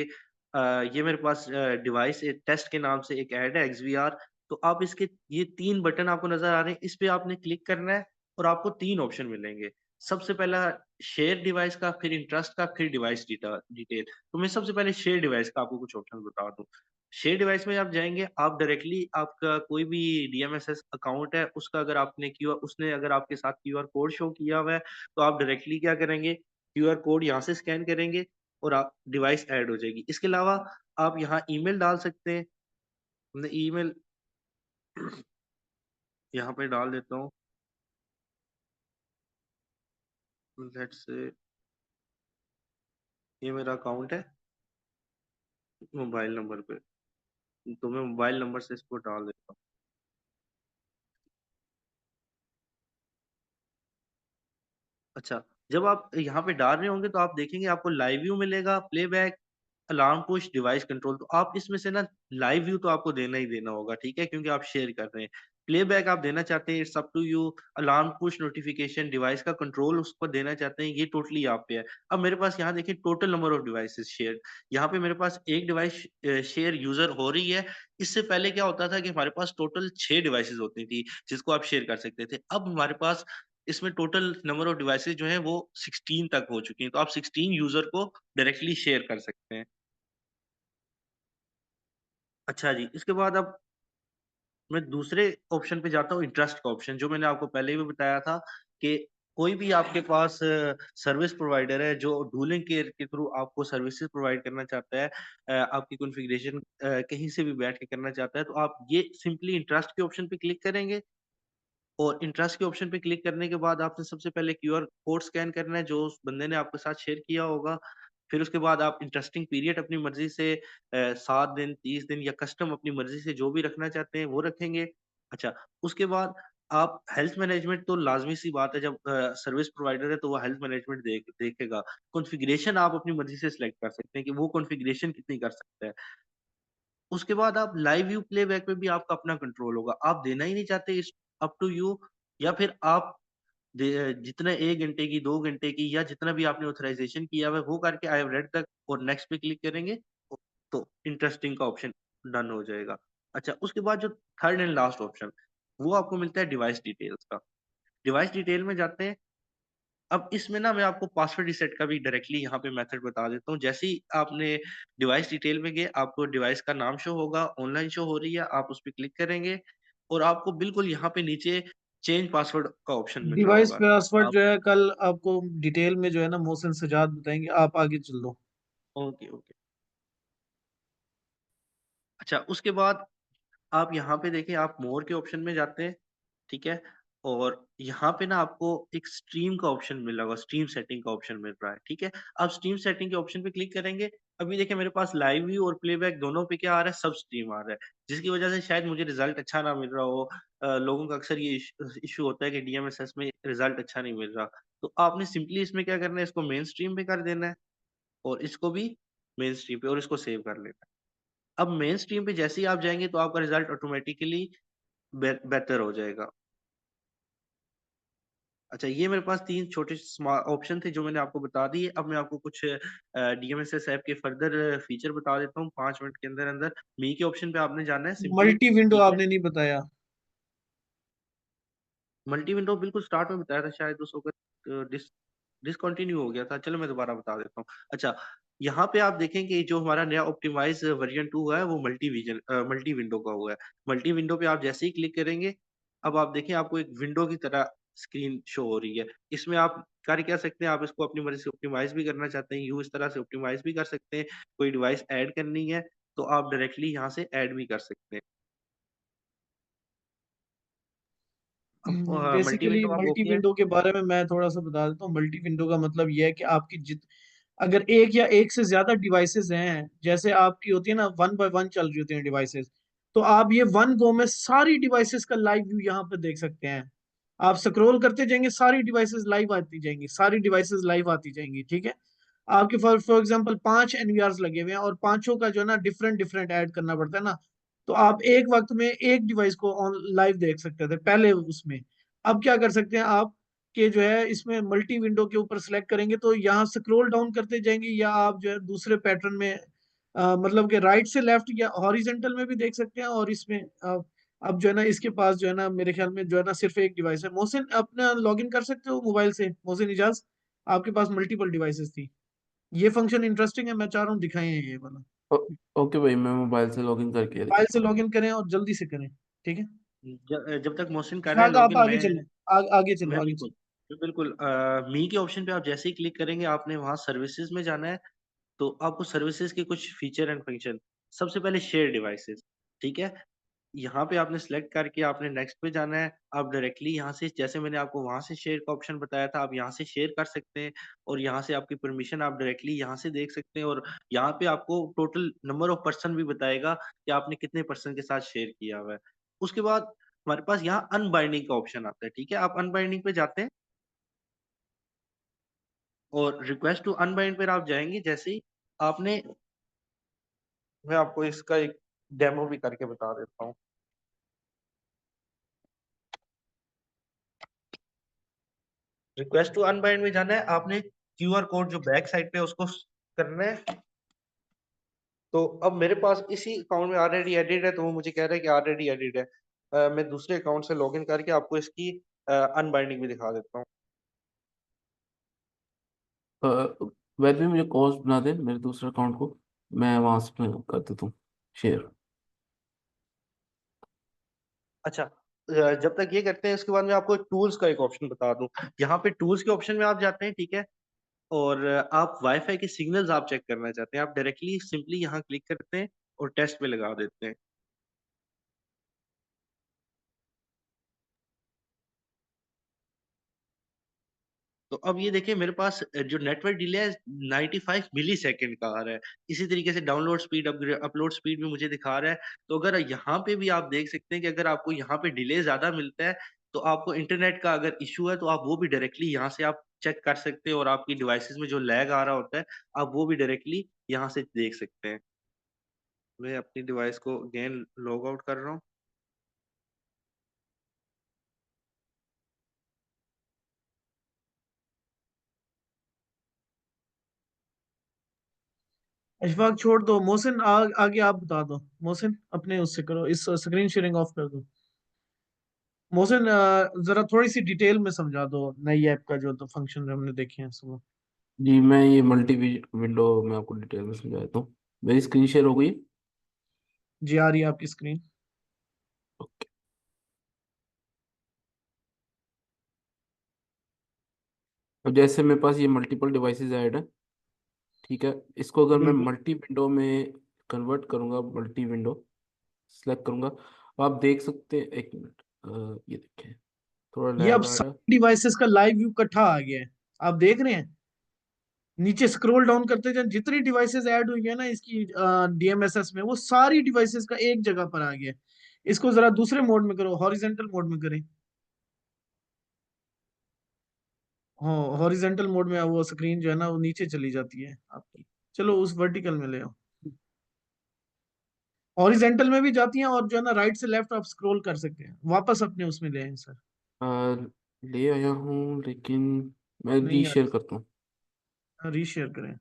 ये मेरे पास डिवाइस टेस्ट के नाम से एक ऐड है XVR। तो आप इसके ये 3 बटन आपको नजर आ रहे हैं, इस पे आपने क्लिक करना है और आपको 3 ऑप्शन मिलेंगे। सबसे पहला शेयर डिवाइस का, फिर इंटरेस्ट का, फिर डिवाइस डिटेल। तो मैं सबसे पहले शेयर डिवाइस का आपको कुछ ऑप्शन बता दूं। शेयर डिवाइस में आप जाएंगे, आप डायरेक्टली आपका कोई भी DMSS अकाउंट है उसका, अगर आपने क्यू उसने अगर आपके साथ QR कोड शो किया हुआ है, तो आप डायरेक्टली क्या करेंगे, QR कोड यहाँ से स्कैन करेंगे और आप डिवाइस ऐड हो जाएगी। इसके अलावा आप यहाँ ईमेल डाल सकते हैं। मैं ईमेल यहाँ पे डाल देता हूँ, लेट्स से ये मेरा अकाउंट है मोबाइल नंबर पे, तो मैं मोबाइल नंबर से इसको डाल देता हूँ। अच्छा, जब आप यहाँ पे डाल रहे होंगे तो आप देखेंगे आपको लाइव व्यू मिलेगा, playback, alarm push device control, तो आप इसमें से ना लाइव व्यू तो आपको देना ही देना होगा, ठीक है, क्योंकि आप शेयर कर रहे हैं। प्लेबैक आप देना चाहते हैं, it's up to you. Alarm push notification device का कंट्रोल उस पर देना चाहते हैं, ये टोटली आप पे है। अब मेरे पास यहाँ देखिए total number of devices share, यहाँ पे मेरे पास एक डिवाइस शेयर यूजर हो रही है। इससे पहले क्या होता था कि हमारे पास टोटल 6 डिवाइसेस होती थी जिसको आप शेयर कर सकते थे। अब हमारे पास इसमें टोटल नंबर ऑफ डिवाइसेस जो है वो 16 तक हो चुकी हैं, तो आप 16 यूजर को डायरेक्टली शेयर कर सकते हैं। अच्छा जी, इसके बाद अब मैं दूसरे ऑप्शन पे जाता हूँ, इंटरेस्ट का ऑप्शन, जो मैंने आपको पहले भी बताया था कि कोई भी आपके पास सर्विस प्रोवाइडर है जो डूलिंग केयर के थ्रू आपको सर्विसेज प्रोवाइड करना चाहता है, आपकी कॉन्फ़िगरेशन कहीं से भी बैठ के करना चाहता है, तो आप ये सिंपली इंटरेस्ट के ऑप्शन पे क्लिक करेंगे। और इंटरेस्ट के ऑप्शन पे क्लिक करने के बाद आपने सबसे पहले क्यूआर कोड स्कैन करना है जो उस बंदे ने आपके साथ शेयर किया होगा। फिर उसके बाद आप इंटरेस्टिंग पीरियड अपनी मर्ज़ी से 7 दिन, 30 दिन या कस्टम अपनी मर्ज़ी से जो भी रखना चाहते हैं वो रखेंगे। अच्छा, उसके बाद आप हेल्थ मैनेजमेंट तो लाज़मी-सी बात है, जब सर्विस प्रोवाइडर है तो वो हेल्थ मैनेजमेंट देखेगा। कॉन्फ़िगरेशन आप अपनी मर्ज़ी से सिलेक्ट कर सकते हैं कि वो कॉन्फ़िगरेशन कितनी कर सकता है। उसके बाद आप लाइव व्यू प्लेबैक में भी आपका अपना कंट्रोल होगा। आप देना ही नहीं चाहते, इट्स अप टू यू। या फिर आप जितना 1 घंटे की, 2 घंटे की या जितना भी आपने ऑथराइज़ेशन किया हुआ है वो करके आई हैव रेड तक और नेक्स्ट पे क्लिक करेंगे तो इंटरेस्टिंग का ऑप्शन डन हो जाएगा। अच्छा, उसके बाद जो थर्ड एंड लास्ट ऑप्शन वो आपको मिलता है डिवाइस डिटेल्स का। डिवाइस डिटेल में जाते हैं। अब इसमें ना मैं आपको पासवर्ड रीसेट का भी डायरेक्टली यहाँ पे मेथड बता देता हूँ। जैसे ही आपने डिवाइस डिटेल में गए, आपको डिवाइस का नाम शो होगा, ऑनलाइन शो हो रही है, आप उस पे क्लिक करेंगे और आपको बिल्कुल यहाँ पे नीचे चेंज पासवर्ड का ऑप्शन मिल रहा डिवाइस होगा। पासवर्ड आप जो है कल आपको डिटेल में जो है ना मोहसिन सजाद बताएंगे, आप आगे चल दो। Okay, okay. अच्छा, उसके बाद आप यहाँ पे देखिए, आप मोर के ऑप्शन में जाते हैं, ठीक है? और यहाँ पे ना आपको एक स्ट्रीम का ऑप्शन मिल रहा होगा, स्ट्रीम सेटिंग का ऑप्शन मिल रहा है, ठीक है? आप स्ट्रीम सेटिंग के ऑप्शन पे क्लिक करेंगे। अभी देखिए मेरे पास लाइव व्यू और प्लेबैक दोनों पे क्या आ रहा है, सब स्ट्रीम आ रहा है, जिसकी वजह से शायद मुझे रिजल्ट अच्छा ना मिल रहा हो। लोगों का अक्सर ये इश्यू होता है कि डीएमएसएस में रिजल्ट अच्छा नहीं मिल रहा। तो आपने सिंपली इसमें क्या करना है, इसको मेन स्ट्रीम पे कर देना है और इसको भी मेन स्ट्रीम पे और इसको सेव कर लेना है। अब मेन स्ट्रीम पे जैसे ही आप जाएँगे तो आपका रिजल्ट ऑटोमैटिकली बेहतर हो जाएगा। अच्छा, ये मेरे पास 3 छोटे स्मा ऑप्शन थे जो मैंने आपको बता दिए। अब मैं आपको कुछ डीएमएसएस ऐप के फर्दर फीचर बता देता हूँ 5 मिनट के अंदर-अंदर। मी के ऑप्शन पे आपने जाना है सिंपली, मल्टी विंडो ठीक है? आपने नहीं बताया। मल्टी विंडो बिल्कुल स्टार्ट में बताया था, शायद उस वक़्त डिसकंटिन्यू हो गया था। चलो मैं दोबारा बता देता हूँ। अच्छा, यहाँ पे आप देखें कि जो हमारा नया ऑप्टिमाइज़ वर्ज़न 2 हुआ है वो मल्टी विंडो का हुआ है। मल्टी विंडो पे आप जैसे ही क्लिक करेंगे, अब आप देखें आपको एक विंडो की तरह स्क्रीन शो हो रही है। इसमें आप कर क्या सकते हैं, आप इसको अपनी मर्ज़ी से ऑप्टिमाइज़ भी करना चाहते हैं, यूँ इस तरह से ऑप्टिमाइज़ भी कर सकते हैं। कोई डिवाइस ऐड करनी है, तो आप डायरेक्टली यहाँ से ऐड भी कर सकते हैं। अब मल्टी बेसिकली विंडो आप मल्टी ओके है? विंडो के बारे में मैं थोड़ा सा बता देता हूँ। मल्टी विंडो का मतलब यह है कि आपकी जित अगर एक या एक से ज्यादा डिवाइसेस हैं, जैसे आपकी होती है ना, वन बाय वन चल रही होती हैं डिवाइसेस, तो आप ये वन गो में सारी डिवाइसेस का लाइव व्यू यहाँ पे देख सकते हैं। आप स्क्रॉल करते जाएंगे, सारी डिवाइसेस लाइव आती जाएंगी, सारी डिवाइसेस लाइव आती जाएंगी, ठीक है? आपके फॉर एग्जांपल 5 एनवीआर लगे हुए हैं और पांचों का जो है ना डिफरेंट डिफरेंट ऐड करना पड़ता है ना, तो आप एक वक्त में एक डिवाइस को ऑन लाइव देख सकते थे पहले उसमें। अब क्या कर सकते हैं आप, कि जो है इसमें मल्टी विंडो के ऊपर सेलेक्ट करेंगे तो यहाँ स्क्रॉल डाउन करते जाएंगे, या आप जो है दूसरे पैटर्न में मतलब कि राइट से लेफ्ट या हॉरिजेंटल में भी देख सकते हैं। और इसमें अब जो है ना इसके पास जो है ना मेरे ख्याल में जो है ना सिर्फ एक डिवाइस है। मोहसिन अपना लॉगिन कर सकते हो मोबाइल से, मोहसिन इजाज, आपके पास मल्टीपल डिवाइसेस थी। ये फंक्शन इंटरेस्टिंग है, मैं चाह रहा हूँ दिखाएं ये वाला। ओ, ओके भाई, मैं मोबाइल से लॉगिन करके मोबाइल से दिखाता हूँ। लॉगिन करें और जल्दी से करें, ठीक है? जब तक मोहसिन कर रहे हैं शायद आप लॉगिन, आगे चलें, आगे चलो, मैं आगे बिल्कुल, चलो। बिल्कुल मी के ऑप्शन पे आप जैसे ही क्लिक करेंगे आपने वहाँ सर्विसेज में जाना है। तो आपको सर्विसेज के कुछ फीचर एंड फंक्शन, सबसे पहले शेयर डिवाइसेस, ठीक है? यहाँ पे आपने सेलेक्ट करके आपने नेक्स्ट पे जाना है। आप डायरेक्टली यहाँ से, जैसे मैंने आपको वहाँ से शेयर का ऑप्शन बताया था, आप यहाँ से शेयर कर सकते हैं और यहाँ से आपकी परमिशन आप डायरेक्टली यहाँ से देख सकते हैं और यहाँ पे आपको टोटल नंबर ऑफ पर्सन भी बताएगा कि आपने कितने पर्सन के साथ शेयर किया हुआ है। उसके बाद हमारे पास यहाँ अनबाइंडिंग का ऑप्शन आता है, ठीक है? आप अनबाइंडिंग पे जाते हैं और रिक्वेस्ट टू अनबाइंड पर आप जाएँगे, जैसे ही आपने मैं आपको इसका एक डेमो भी करके बता देता हूँ। रिक्वेस्ट टू अनबाइंड में जाना है, आपने क्यूआर कोड जो बैक साइड पे है उसको करना है। तो अब मेरे पास इसी अकाउंट में ऑलरेडी एडिड है, तो वो मुझे कह रहा है कि ऑलरेडी एडिड है। मैं दूसरे अकाउंट से लॉगिन करके आपको इसकी अनबाइंडिंग भी दिखा देता हूँ। वैसे भी मुझे कॉस्ट बना दे मेरे दूसरे अकाउंट को, मैं वहां से कर देता हूँ शेयर। अच्छा, जब तक ये करते हैं उसके बाद मैं आपको टूल्स का एक ऑप्शन बता दूं। यहाँ पे टूल्स के ऑप्शन में आप जाते हैं, ठीक है, और आप वाईफाई के सिग्नल्स आप चेक करना चाहते हैं, आप डायरेक्टली सिंपली यहाँ क्लिक करते हैं और टेस्ट पे लगा देते हैं। तो अब ये देखिए मेरे पास जो नेटवर्क डिले है 95 मिली सेकेंड का आ रहा है। इसी तरीके से डाउनलोड स्पीड, अपलोड स्पीड भी मुझे दिखा रहा है। तो अगर यहाँ पे भी आप देख सकते हैं कि अगर आपको यहाँ पे डिले ज्यादा मिलता है, तो आपको इंटरनेट का अगर इशू है तो आप वो भी डायरेक्टली यहाँ से आप चेक कर सकते हैं, और आपकी डिवाइसेस में जो लैग आ रहा होता है आप वो भी डायरेक्टली यहाँ से देख सकते हैं। मैं अपनी डिवाइस को अगेन लॉग आउट कर रहा हूँ। अशफाक छोड़ दो, मोहसिन आगे आप बता दो। मोहसिन अपने उससे करो, इस स्क्रीन शेयरिंग ऑफ कर दो। मोहसिन जरा थोड़ी सी डिटेल में समझा दो नई ऐप का जो तो फंक्शन हमने देखे हैं सुबह। जी मैं ये मल्टी विंडो मैं आपको डिटेल में समझा देता हूँ। मेरी स्क्रीन शेयर हो गई। जी आ रही है आपकी स्क्रीन। ओके। अब जैसे मेरे पास ये मल्टीपल डिवाइसेस ऐड है, ठीक है, इसको अगर मैं बिल्कुल। मल्टी विंडो में कन्वर्ट करूंगा, मल्टी विंडो सेलेक्ट करूंगा, तो आप देख सकते हैं, एक मिनट, ये देखें थोड़ा ये अब लैग आ रहा है। सारी डिवाइसेस का लाइव व्यू इकट्ठा आ गया है, आप देख रहे हैं। नीचे स्क्रॉल डाउन करते जाए, जितनी डिवाइसेस ऐड हुई है ना इसकी डीएमएसएस में, वो सारी डिवाइसेस का एक जगह पर आ गया है। इसको जरा दूसरे मोड में करो, हॉरिजेंटल मोड में करें। हाँ, हॉरिजेंटल मोड में वो स्क्रीन जो है ना वो नीचे चली जाती है आपकी। चलो उस वर्टिकल में ले आओ। हॉरिजेंटल में भी जाती हैं, और जो है ना राइट से लेफ्ट आप स्क्रॉल कर सकते हैं, वापस अपने उसमें ले आए सर। ले आया हूँ, लेकिन मैं नहीं आ रीशेयर करता हूँ। रही, रीशेयर करें।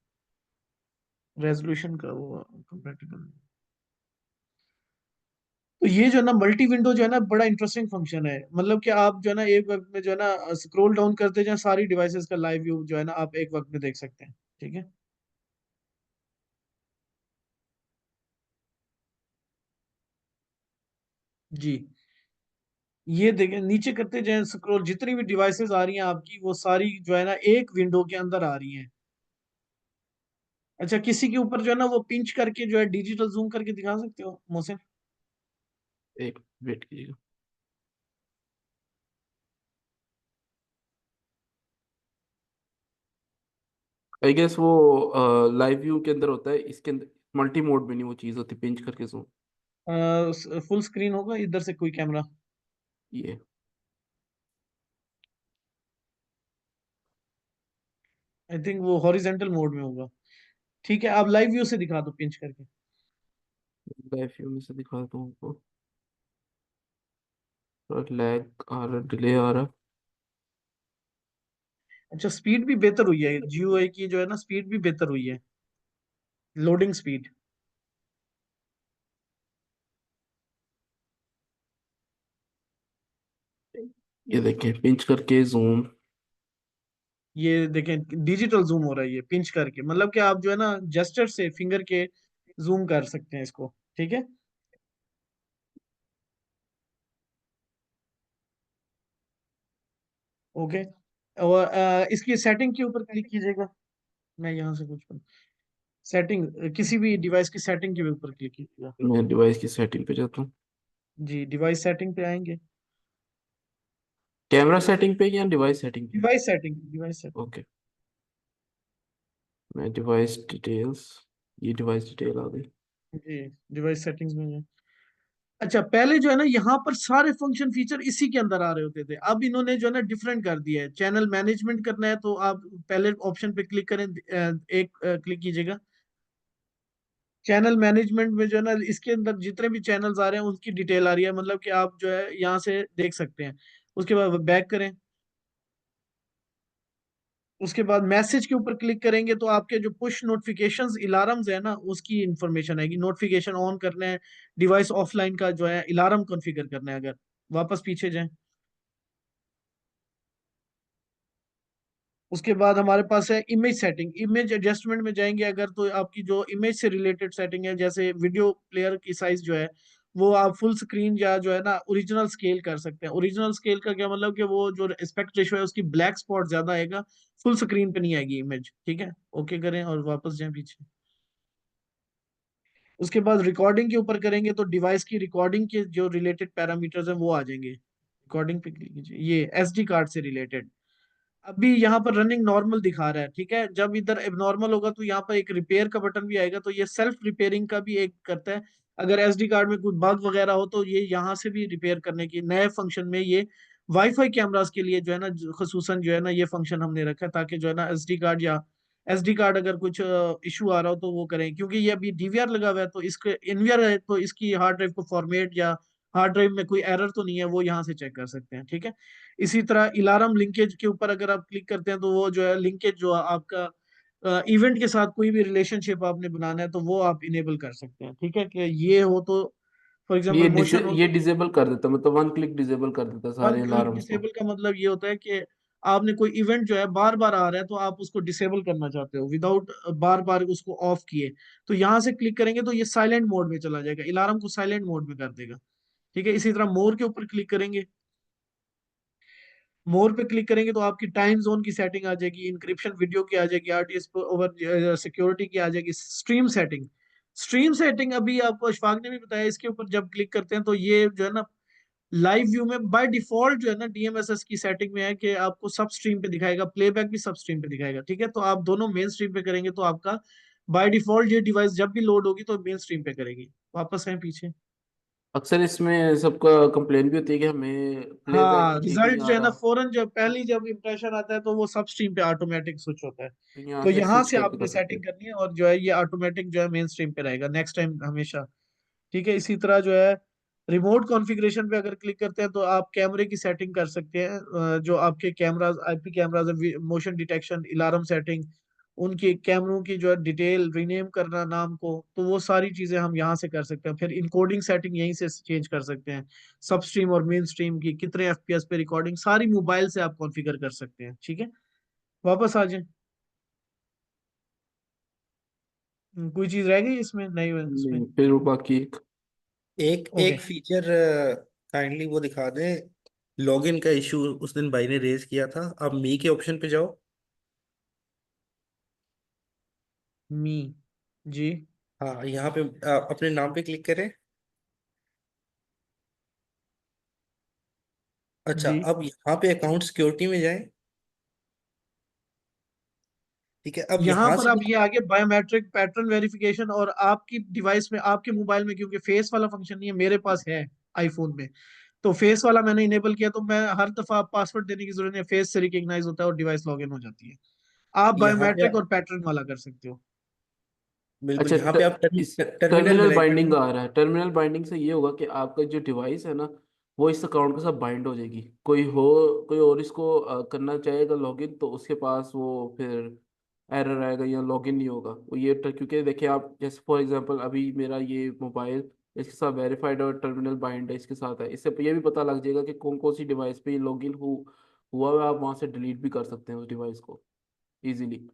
रेजोल्यूशन का वो कंपैटिबल। तो ये जो है ना मल्टी विंडो जो है ना बड़ा इंटरेस्टिंग फंक्शन है। मतलब कि आप जो है ना एक वक्त में जो है ना स्क्रॉल डाउन करते जाए, सारी डिवाइसेस का लाइव व्यू जो है ना आप एक वक्त में देख सकते हैं, ठीक है। जी, ये देखें, नीचे करते जाए स्क्रॉल, जितनी भी डिवाइसेस आ रही हैं आपकी वो सारी जो है ना एक विंडो के अंदर आ रही हैं। अच्छा, किसी के ऊपर जो है ना वो पिंच करके जो है डिजिटल जूम करके दिखा सकते हो मोहसिन। एक वेट कीजिएगा। आई गेस वो लाइव व्यू के अंदर होता है, इसके अंदर मल्टी मोड में नहीं वो चीज़ होती, पिंच करके जूम। फुल स्क्रीन होगा इधर से कोई कैमरा। ये आई थिंक वो हॉरिजेंटल मोड में होगा। ठीक है, आप लाइव व्यू से दिखा दो पिंच करके। लाइव व्यू में से दिखाता हूँ आपको। थोड़ा लैग आ रहा, डिले आ रहा। अच्छा, स्पीड भी बेहतर हुई है, जीयूआई की जो है ना स्पीड भी बेहतर हुई है, लोडिंग स्पीड। ये देखें पिंच करके जूम। ये देखें डिजिटल जूम हो रहा है ये पिंच करके, मतलब कि आप जो है ना जेस्चर से फिंगर के जूम कर सकते हैं इसको, ठीक है। ओके, और इसकी सेटिंग के ऊपर क्लिक कीजिएगा। मैं यहाँ से कुछ सेटिंग, किसी भी डिवाइस की सेटिंग के ऊपर क्लिक कीजिएगा। मैं डिवाइस की सेटिंग पे जाता हूँ। जी, डिवाइस सेटिंग पे आएंगे। कैमरा सेटिंग पे या डिवाइस सेटिंग पे? Device setting, device setting. Okay, मैं डिवाइस डिटेल्स, ये डिवाइस डिटेल आ गई। जी, डिवाइस सेटिंग्स में है। अच्छा, पहले जो है ना यहाँ पर सारे फंक्शन फीचर इसी के अंदर आ रहे होते थे, अब इन्होंने जो है ना डिफरेंट कर दिया है। चैनल मैनेजमेंट करना है तो आप पहले ऑप्शन पे क्लिक करें, एक क्लिक कीजिएगा। चैनल मैनेजमेंट में जो है ना इसके अंदर जितने भी चैनल्स आ रहे हैं उनकी डिटेल आ रही है, मतलब कि आप जो है यहाँ से देख सकते हैं। उसके बाद बैक करें, उसके बाद मैसेज के ऊपर क्लिक करेंगे तो आपके जो पुश नोटिफिकेशंस अलार्म्स है ना उसकी इंफॉर्मेशन आएगी। नोटिफिकेशन ऑन करना है, डिवाइस ऑफलाइन का जो है अलार्म कॉन्फ़िगर करना है। अगर वापस पीछे जाएं, उसके बाद हमारे पास है इमेज सेटिंग। इमेज एडजस्टमेंट में जाएंगे अगर, तो आपकी जो इमेज से रिलेटेड सेटिंग है, जैसे वीडियो प्लेयर की साइज जो है वो आप फुल स्क्रीन या जो है ना ओरिजिनल स्केल कर सकते हैं। ओरिजिनल स्केल का क्या मतलब कि वो जो एस्पेक्ट रेशियो है उसकी ब्लैक स्पॉट ज्यादा आएगा, फुल स्क्रीन पे नहीं आएगी इमेज। ठीक है, ओके करें और वापस जाएं पीछे। उसके बाद रिकॉर्डिंग के ऊपर करेंगे तो डिवाइस की रिकॉर्डिंग के जो रिलेटेड पैरामीटर्स हैं वो आ जाएंगे। रिकॉर्डिंग पे क्लिक कीजिए, ये एसडी कार्ड से रिलेटेड। अभी यहाँ पर रनिंग नॉर्मल दिखा रहा है, ठीक है। जब इधर एबनॉर्मल होगा तो यहाँ पर एक रिपेयर का बटन भी आएगा, तो ये सेल्फ रिपेयरिंग का भी एक करता है। अगर एसडी कार्ड में कोई बग वगैरह हो तो ये यहाँ से भी रिपेयर करने की नए फंक्शन में ये वाईफाई कैमरास के लिए जो है ना खसूसन जो है ना ये फंक्शन हमने रखा है, ताकि जो है ना एसडी कार्ड अगर कुछ इशू आ रहा हो तो वो करें। क्योंकि ये अभी डीवीआर लगा हुआ है तो इसके एनवीआर है तो इसकी हार्ड ड्राइव को फॉर्मेट या हार्ड ड्राइव में कोई एरर तो नहीं है, वो यहाँ से चेक कर सकते हैं। ठीक है, इसी तरह अलार्म लिंकेज के ऊपर अगर आप क्लिक करते हैं तो वो जो है लिंकेज जो आपका इवेंट के साथ कोई भी रिलेशनशिप आपने बनाना है तो वो आप इनेबल कर सकते हैं। ठीक है, कि ये हो तो फॉर एग्जांपल मोशन हो ये तो डिसेबल कर देता, मतलब वन क्लिक डिसेबल कर देता वन सारे क्लिक अलार्म्स को। डिसेबल का मतलब ये होता है कि आपने कोई इवेंट जो है बार बार आ रहा है तो आप उसको डिसेबल करना चाहते हो विदाउट बार बार उसको ऑफ किए, तो यहाँ से क्लिक करेंगे तो ये साइलेंट मोड में चला जाएगा, अलार्म को साइलेंट मोड में कर देगा। ठीक है, इसी तरह मोर के ऊपर क्लिक करेंगे। मोर पे क्लिक करेंगे तो आपकी टाइम जोन की सेटिंग आ जाएगी, इंक्रिप्शन वीडियो की आ जाएगी, आरटीएस ओवर सिक्योरिटी की आ जाएगी, स्ट्रीम सेटिंग। स्ट्रीम सेटिंग अभी आपको अशफाक ने भी बताया, इसके ऊपर जब क्लिक करते हैं तो ये जो है ना लाइव व्यू में बाय डिफॉल्ट जो है ना डीएमएसएस की सेटिंग में है कि आपको सब स्ट्रीम पे दिखाएगा, प्लेबैक भी सब स्ट्रीम पे दिखाएगा। ठीक है, तो आप दोनों मेन स्ट्रीम पे करेंगे तो आपका बाय डिफॉल्ट ये डिवाइस जब भी लोड होगी तो मेन स्ट्रीम पे करेगी। वापस आए पीछे। अक्सर इसमें सबका कंप्लेन भी होती है कि हमें प्लेबैक हाँ, ठीक नहीं रिजल्ट आ जो है ना रहा। फौरन जब पहली जब इंप्रेशन आता है तो वो सब स्ट्रीम पे ऑटोमेटिक स्विच होता है। तो यहाँ तो से यहाँ स्विच से करके कर आपने सकते सेटिंग हैं। करनी है और जो है ये ऑटोमेटिक जो है मेन स्ट्रीम पे रहेगा नेक्स्ट टाइम हमेशा। ठीक है, इसी तरह जो है रिमोट कॉन्फ़िगरेशन पे अगर क्लिक करते हैं तो आप कैमरे की सेटिंग कर सकते हैं। जो आपके cameras IP cameras motion detection alarm setting, उनके कैमरों की जो है डिटेल रीनेम करना नाम को, तो वो सारी चीजें हम यहाँ से कर सकते हैं। फिर इनकोडिंग सेटिंग यहीं से चेंज कर सकते हैं, सब स्ट्रीम और मेन स्ट्रीम की कितने एफपीएस पे रिकॉर्डिंग सारी मोबाइल से आप कॉन्फ़िगर कर सकते हैं। ठीक है, वापस आ जाए। कोई चीज रह गई इसमें नहीं इसमें? नहीं, फिर वो बाकी एक ओके, एक फीचर काइंडली वो दिखा दें। लॉगिन का इशू उस दिन भाई ने रेज किया था, अब मी के ऑप्शन पे जाओ। मी, जी, हाँ, यहाँ पे अपने नाम पे क्लिक करें। अच्छा, जी। अब यहाँ पे अकाउंट सिक्योरिटी में जाएं। ठीक है, अब यहाँ यहाँ पर से अब ये आगे बायोमेट्रिक पैटर्न वेरिफिकेशन, और आपकी डिवाइस में आपके मोबाइल में क्योंकि फेस वाला फंक्शन नहीं है, मेरे पास है आईफोन में, तो फेस वाला मैंने इनेबल किया तो मैं हर दफा पासवर्ड देने की जरूरत नहीं है, फेस से रिकॉग्नाइज होता है और डिवाइस लॉगिन हो जाती है। आप यहाँ पे बायोमेट्रिक और पैटर्न वाला कर सकते हो। बिल्कुल अच्छा यहाँ पे आप इस टर्मिनल में टर्मिनल रहेंगे बाइंडिंग ना। आ रहा है। टर्मिनल बाइंडिंग से ये होगा कि आपका जो डिवाइस है ना वो इस अकाउंट के साथ बाइंड हो जाएगी। कोई और इसको करना चाहेगा लॉगिन तो उसके पास वो फिर एरर आएगा या लॉगिन नहीं होगा वो क्योंकि देखिए आप जैसे फॉर एग्जांपल अभी मेरा ये मोबाइल इसके साथ वेरीफाइड और टर्मिनल बाइंड है इसके साथ है, इससे ये भी पता लग जाएगा कि कौन कौन सी डिवाइस पे ये लॉगिन हुआ है। आप वहां से डिलीट भी कर सकते हैं उस डिवाइस को इजीली।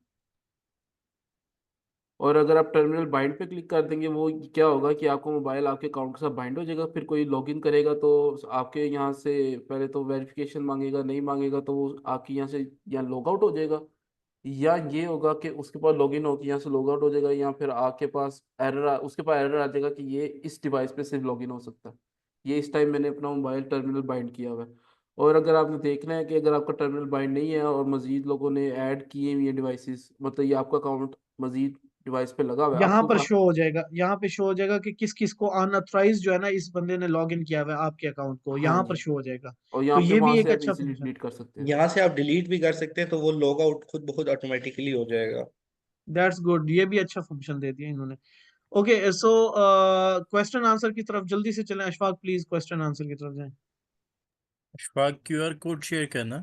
और अगर आप टर्मिनल बाइंड पे क्लिक कर देंगे वो क्या होगा कि आपको मोबाइल आपके अकाउंट के साथ बाइंड हो जाएगा। फिर कोई लॉगिन करेगा तो आपके यहाँ से पहले तो वेरिफिकेशन मांगेगा, नहीं मांगेगा तो वो आपके यहाँ से या लॉग आउट हो जाएगा, या ये होगा कि उसके पास लॉगिन होकर यहाँ से लॉग आउट हो जाएगा, या फिर आपके पास उसके पास एरर आ जाएगा कि ये इस डिवाइस पे सिर्फ लॉगिन हो सकता है। ये इस टाइम मैंने अपना मोबाइल टर्मिनल बाइंड किया हुआ है। और अगर आपने देखना है कि अगर आपका टर्मिनल बाइंड नहीं है और मजीद लोगों ने ऐड किए हुए हैं डिवाइसेस, मतलब ये आपका अकाउंट मजीद डिवाइस पे लगा हुआ है यहाँ आपको पर शो हो जाएगा, यहाँ पे शो हो जाएगा कि किस किस को अनऑथराइज जो है ना इस बंदे ने लॉग इन किया हुआ है आपके अकाउंट को, हाँ यहाँ पर जी। शो हो जाएगा। और तो यहाँ पे ये वहां भी से एक आप अच्छा इजीली फंक्शन, डिलीट कर सकते हैं। यहाँ से आप डिलीट भी कर सकते हैं, तो वो लॉग आउट खुद ब खुद ऑटोमेटिकली हो जाएगा। दैट्स गुड, ये भी अच्छा फंक्शन दे दिया इन्होंने। ओके, सो क्वेश्चन आंसर की तरफ जल्दी से चलें। अशफाक प्लीज क्वेश्चन आंसर की तरफ जाएं। अशफाक क्यूआर कोड शेयर करना।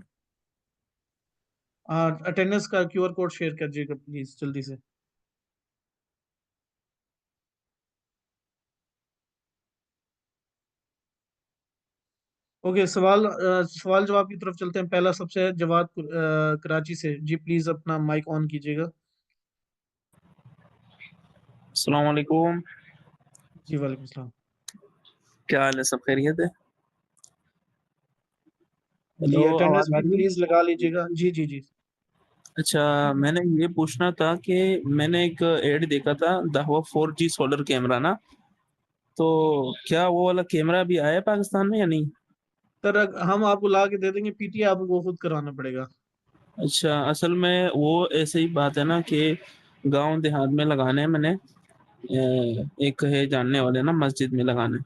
अटेंडेंस का क्यूआर कोड शेयर कीजिएगा प्लीज जल्दी से। ओके, सवाल जवाब की तरफ चलते हैं। पहला सबसे है जवाद कराची से। जी प्लीज अपना माइक ऑन कीजिएगा। अस्सलाम वालेकुम। जी वालेकुम सलाम। क्या हाल है, सब खैरियत है? जी हेलो, अटेंडेंस आवाज आ भी रही है? प्लीज लगा लीजिएगा। जी जी जी। अच्छा, मैंने ये पूछना था कि मैंने एक ऐड देखा था दाहवा 4G सोलर कैमरा ना, तो क्या वो वाला कैमरा भी आया है पाकिस्तान में या नहीं? सर हम आपको ला के दे देंगे, पीटीए आपको खुद कराना पड़ेगा। अच्छा, असल में वो ऐसे ही बात है ना कि गांव देहात में लगाने हैं मैंने, एक है जानने वाले ना मस्जिद में लगाने।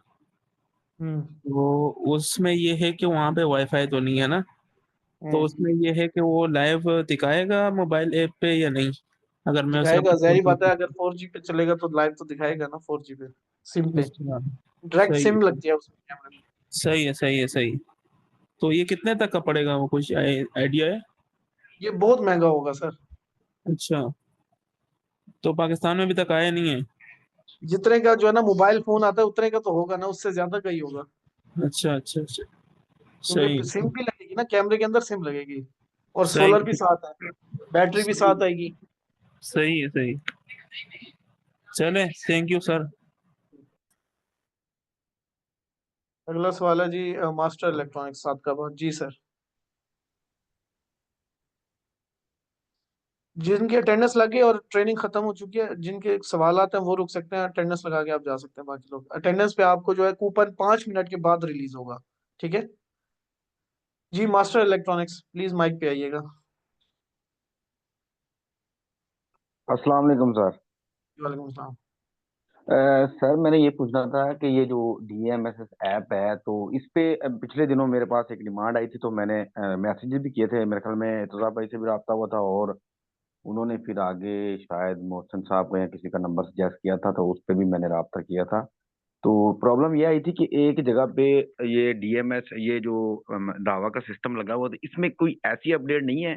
हम्म वो उसमें ये है कि वहाँ पे वाईफाई तो नहीं है ना, तो हम्म उसमें ये है कि वो लाइव दिखाएगा मोबाइल ऐप पे या नहीं, अगर मैं उसे दिखाएगा, अपने जहरी फोन बात है। अगर पे। 4G पे चलेगा तो लाइव तो दिखाएगा ना, 4G पे सिम पे। अच्छा, डायरेक्ट सही सिम है, लगती है उसमें कैमरे में। सही है, सही है, सही। तो ये कितने तक का पड़ेगा, वो कुछ आइडिया है? ये बहुत महंगा होगा सर। अच्छा, तो पाकिस्तान में अभी तक आया नहीं है? जितने का जो है ना मोबाइल फोन आता है उतने का तो होगा ना, उससे ज्यादा का ही होगा। अच्छा, अच्छा, अच्छा, सही क्योंकि सिम है, भी लगेगी ना, कैमरे के अंदर सिम लगेगी। और सही सोलर भी साथ है, बैटरी भी सही साथ आएगी। सही है, सही। चले, थैंक यू सर। अगला सवाल है जी मास्टर इलेक्ट्रॉनिक्स साथ का बात। जी सर। जिनकी अटेंडेंस लगी और ट्रेनिंग खत्म हो चुकी है, जिनके सवाल आते हैं वो रुक सकते हैं, अटेंडेंस लगा के आप जा सकते हैं। बाकी लोग अटेंडेंस पे आपको जो है कूपन 5 मिनट के बाद रिलीज होगा। ठीक है जी। मास्टर इलेक्ट्रॉनिक्स प्लीज माइक पे आइएगा। अस्सलाम वालेकुम सर। वालेकुम सलाम। सर मैंने ये पूछना था कि ये जो DMSS ऐप है तो इस पे पिछले दिनों मेरे पास एक डिमांड आई थी, तो मैंने मैसेजेस भी किए थे। मेरे ख्याल में इर्तज़ा भाई से भी रब्ता हुआ था, और उन्होंने फिर आगे शायद मोहसिन साहब को या किसी का नंबर सजेस्ट किया था, तो उस पर भी मैंने रब्ता किया था। तो प्रॉब्लम ये आई थी कि एक जगह पे ये DMS ये जो दावा का सिस्टम लगा हुआ था, इसमें कोई ऐसी अपडेट नहीं है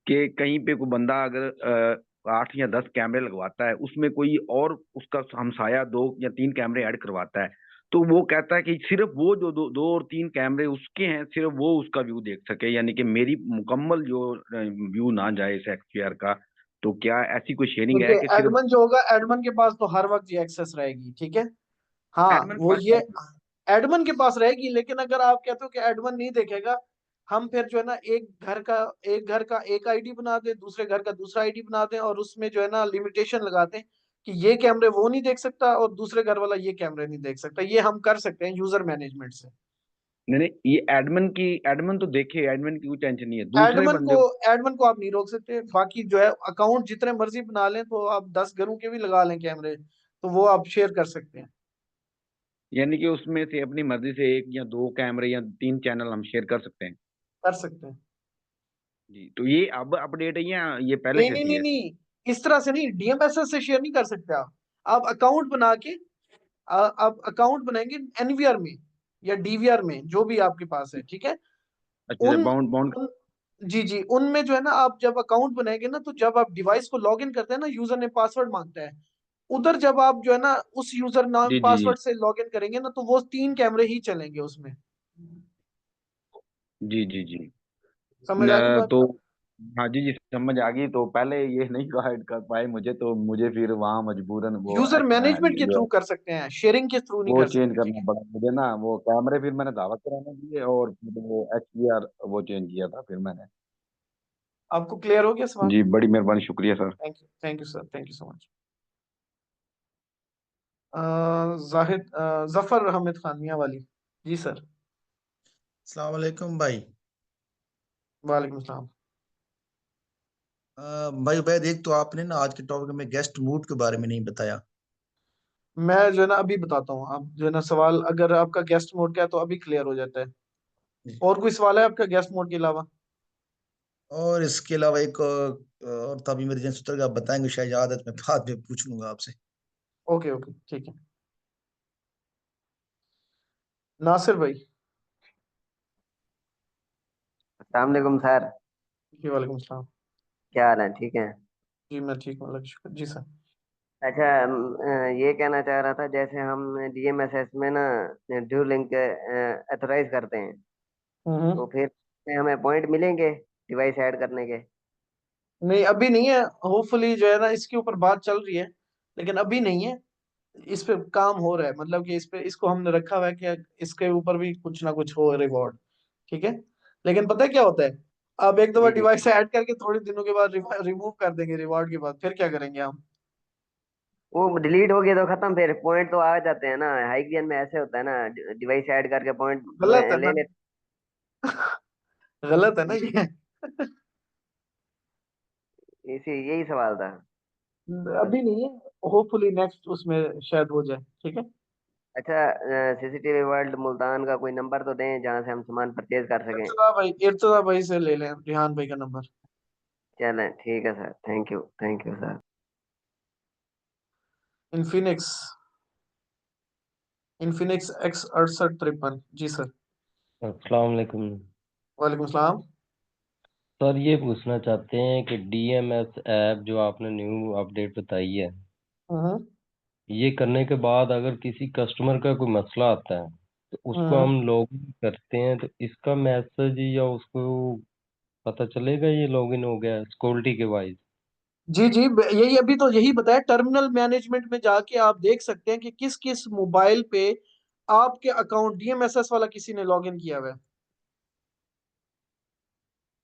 कि कहीं पे कोई बंदा अगर 8 या 10 कैमरे लगवाता है, उसमें कोई और उसका हमसाया 2 या 3 कैमरे ऐड करवाता है, तो वो कहता है कि सिर्फ वो जो दो और 3 कैमरे उसके हैं, सिर्फ वो उसका व्यू देख सके, यानी कि मेरी मुकम्मल जो व्यू ना जाए इस XPR का। तो क्या ऐसी कोई शेयरिंग है देखिए कि सिर्फ एडमन जो होगा, एडमन के पास तो हर वक्त ये एक्सेस रहेगी। ठीक है। हाँ एडमिन वो ये एडमन के पास रहेगी, लेकिन अगर आप कहते हो कि एडमन नहीं देखेगा, हम फिर जो है ना एक घर का एक आईडी बना दें, दूसरे घर का दूसरा आईडी बना दें, और उसमें जो है ना लिमिटेशन लगाते हैं कि ये कैमरे वो नहीं देख सकता और दूसरे घर वाला ये कैमरे नहीं देख सकता। ये हम कर सकते हैं यूजर मैनेजमेंट से। नहीं नहीं, ये एडमिन तो देखे, एडमिन की कोई टेंशन नहीं है, दूसरे एडमन को बंदे एडमन को आप नहीं रोक सकते। बाकी जो है अकाउंट जितने मर्जी बना लें, तो आप 10 घरों के भी लगा लें कैमरे, तो वो आप शेयर कर सकते हैं। यानी कि उसमें से अपनी मर्जी से 1 या 2 कैमरे या 3 चैनल हम शेयर कर सकते हैं। कर सकते हैं। जी, तो ये अब अपडेट है या ये पहले नहीं से नहीं थी नहीं है? नहीं, इस तरह से नहीं, डीएमएसएस से शेयर नहीं कर सकते आप अकाउंट बना के आप अकाउंट बनाएंगे एनवीआर में या डीवीआर में, जो भी आपके पास है। ठीक है। अच्छा, उन, बाउंड बाउंड। उन जी जी, उनमें जो है ना, आप जब अकाउंट बनाएंगे ना, तो जब आप डिवाइस को लॉग इन करते हैं ना, यूजर ने पासवर्ड मांगता है। उधर जब आप जो है ना उस यूजर नाम जी जी जी पासवर्ड से लॉग इन करेंगे ना, तो वो 3 कैमरे ही चलेंगे उसमें। जी जी जी। समझ आ गई बात। तो हाँ जी जी, समझ आ गई। तो पहले ये नहीं गाइड कर पाए मुझे, तो मुझे फिर वहाँ मजबूरन यूजर मैनेजमेंट के थ्रू कर सकते हैं, शेयरिंग के थ्रू नहीं वो कर चेंज सकते। ठीक करना है। पड़ा मुझे ना, वो कैमरे फिर मैंने दावा कराने दिए, और फिर वो XPR वो चेंज किया था फिर मैंने। आपको क्लियर हो गया सवाल। जी, बड़ी मेहरबानी, शुक्रिया sir. Thank you sir, thank you so much. Zahid Zafar Ahmed Khan Mianwali. जी सर। अस्सलाम वालेकुम भाई। वालेकुम सलाम। भाई उबैद, एक तो आपने ना आज के टॉपिक में गेस्ट मूड के बारे में नहीं बताया। मैं जो है ना अभी बताता हूँ। आप जो है ना सवाल, अगर आपका गेस्ट मोड का है तो अभी क्लियर हो जाता है। और कोई सवाल है आपका गेस्ट मोड के अलावा? और इसके अलावा एक और था, अभी मेरे जहन से उतर गया, आप बताएंगे शायद याद है तो मैं बाद में पूछ लूंगा आपसे। ओके ओके ठीक है। नासिर भाई। अस्सलाम वालेकुम सर। जी वालेकुम सलाम। क्या हाल है, ठीक है? जी मैं ठीक हूँ, अल्लाह का शुक्र जी सर। अच्छा, ये कहना चाह रहा था, जैसे हम डीएमएसएस में ना ड्यू लिंक अथोराइज करते हैं, तो हम्म। फिर हमें पॉइंट मिलेंगे डिवाइस ऐड करने के? नहीं अभी नहीं है, होपफुली जो है ना इसके ऊपर बात चल रही है, लेकिन अभी नहीं है। इस पे काम हो रहा है, मतलब कि इस पे इसको हमने रखा हुआ है कि इसके ऊपर भी कुछ ना कुछ हो रिवॉर्ड। ठीक है। लेकिन पता है क्या होता है, अब एक दफा जी जी। डिवाइस ऐड करके थोड़े दिनों के बाद रिमूव कर देंगे रिवॉर्ड के बाद, फिर क्या करेंगे हम? वो डिलीट हो गया तो खत्म, फिर पॉइंट तो आ जाते हैं ना। हाइकियन में ऐसे होता है ना, डिवाइस ऐड करके पॉइंट गलत है ले ना? ले। गलत है ना ये? इसी यही सवाल था। अभी नहीं है, होपफुली नेक्स्ट उसमें शायद हो जाए। ठीक है। अच्छा, सीसीटीवी वर्ल्ड मुल्तान का कोई नंबर तो दें जहाँ से हम सामान परचेज कर सकें। इर्तजा भाई से ले लें, रिहान भाई का नंबर। चलें, ठीक है sir, thank you sir. Infinix Infinix X 6853। जी सर। अस्सलाम वालेकुम। वालेकुम सलाम। सर ये पूछना चाहते हैं कि डीएमएस ऐप जो आपने न्यू अपडेट बताई है, हम्म ये करने के बाद अगर किसी कस्टमर का कोई मसला आता है तो उसको हम्म। हम लॉगिन करते हैं तो इसका मैसेज या उसको पता चलेगा ये लॉगिन हो गया सिक्योरिटी के वाइज? जी जी, यही अभी तो यही बताया, टर्मिनल मैनेजमेंट में जाके आप देख सकते हैं कि किस किस मोबाइल पे आपके अकाउंट डीएमएसएस वाला किसी ने लॉगिन किया हुआ है।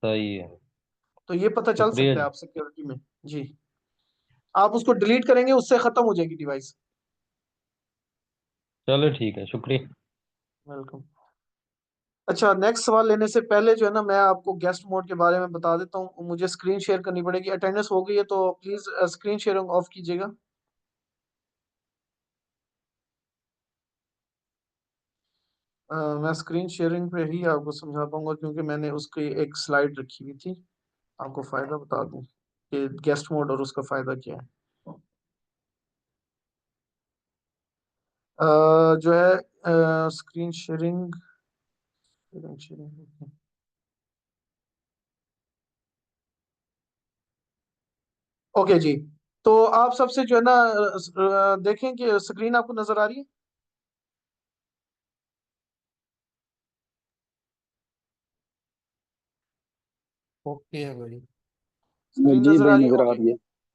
सही है। तो ये पता चल शुक्रिया सकता है जी। आप सिक्योरिटी में। जी। आप उसको डिलीट करेंगे, उससे खत्म हो जाएगी डिवाइस। चलो ठीक है, शुक्रिया। वेलकम। अच्छा, नेक्स्ट सवाल लेने से पहले जो है ना, मैं आपको गेस्ट मोड के बारे में बता देता हूँ। मुझे स्क्रीन शेयर करनी पड़ेगी, अटेंडेंस हो गई है तो प्लीज स्क्रीन शेयरिंग ऑफ कीजिएगा। मैं स्क्रीन शेयरिंग पे ही आपको समझा पाऊंगा, क्योंकि मैंने उसकी एक स्लाइड रखी हुई थी। आपको फायदा बता दूं कि गेस्ट मोड और उसका फायदा क्या है। जो है screen sharing sharing sharing. Okay जी। तो आप सबसे जो है ना देखें कि स्क्रीन आपको नजर आ रही है। ओके है भाई। स्क्रीन जी नजर आ भाई, रही है, नजर आ ओके। रही है।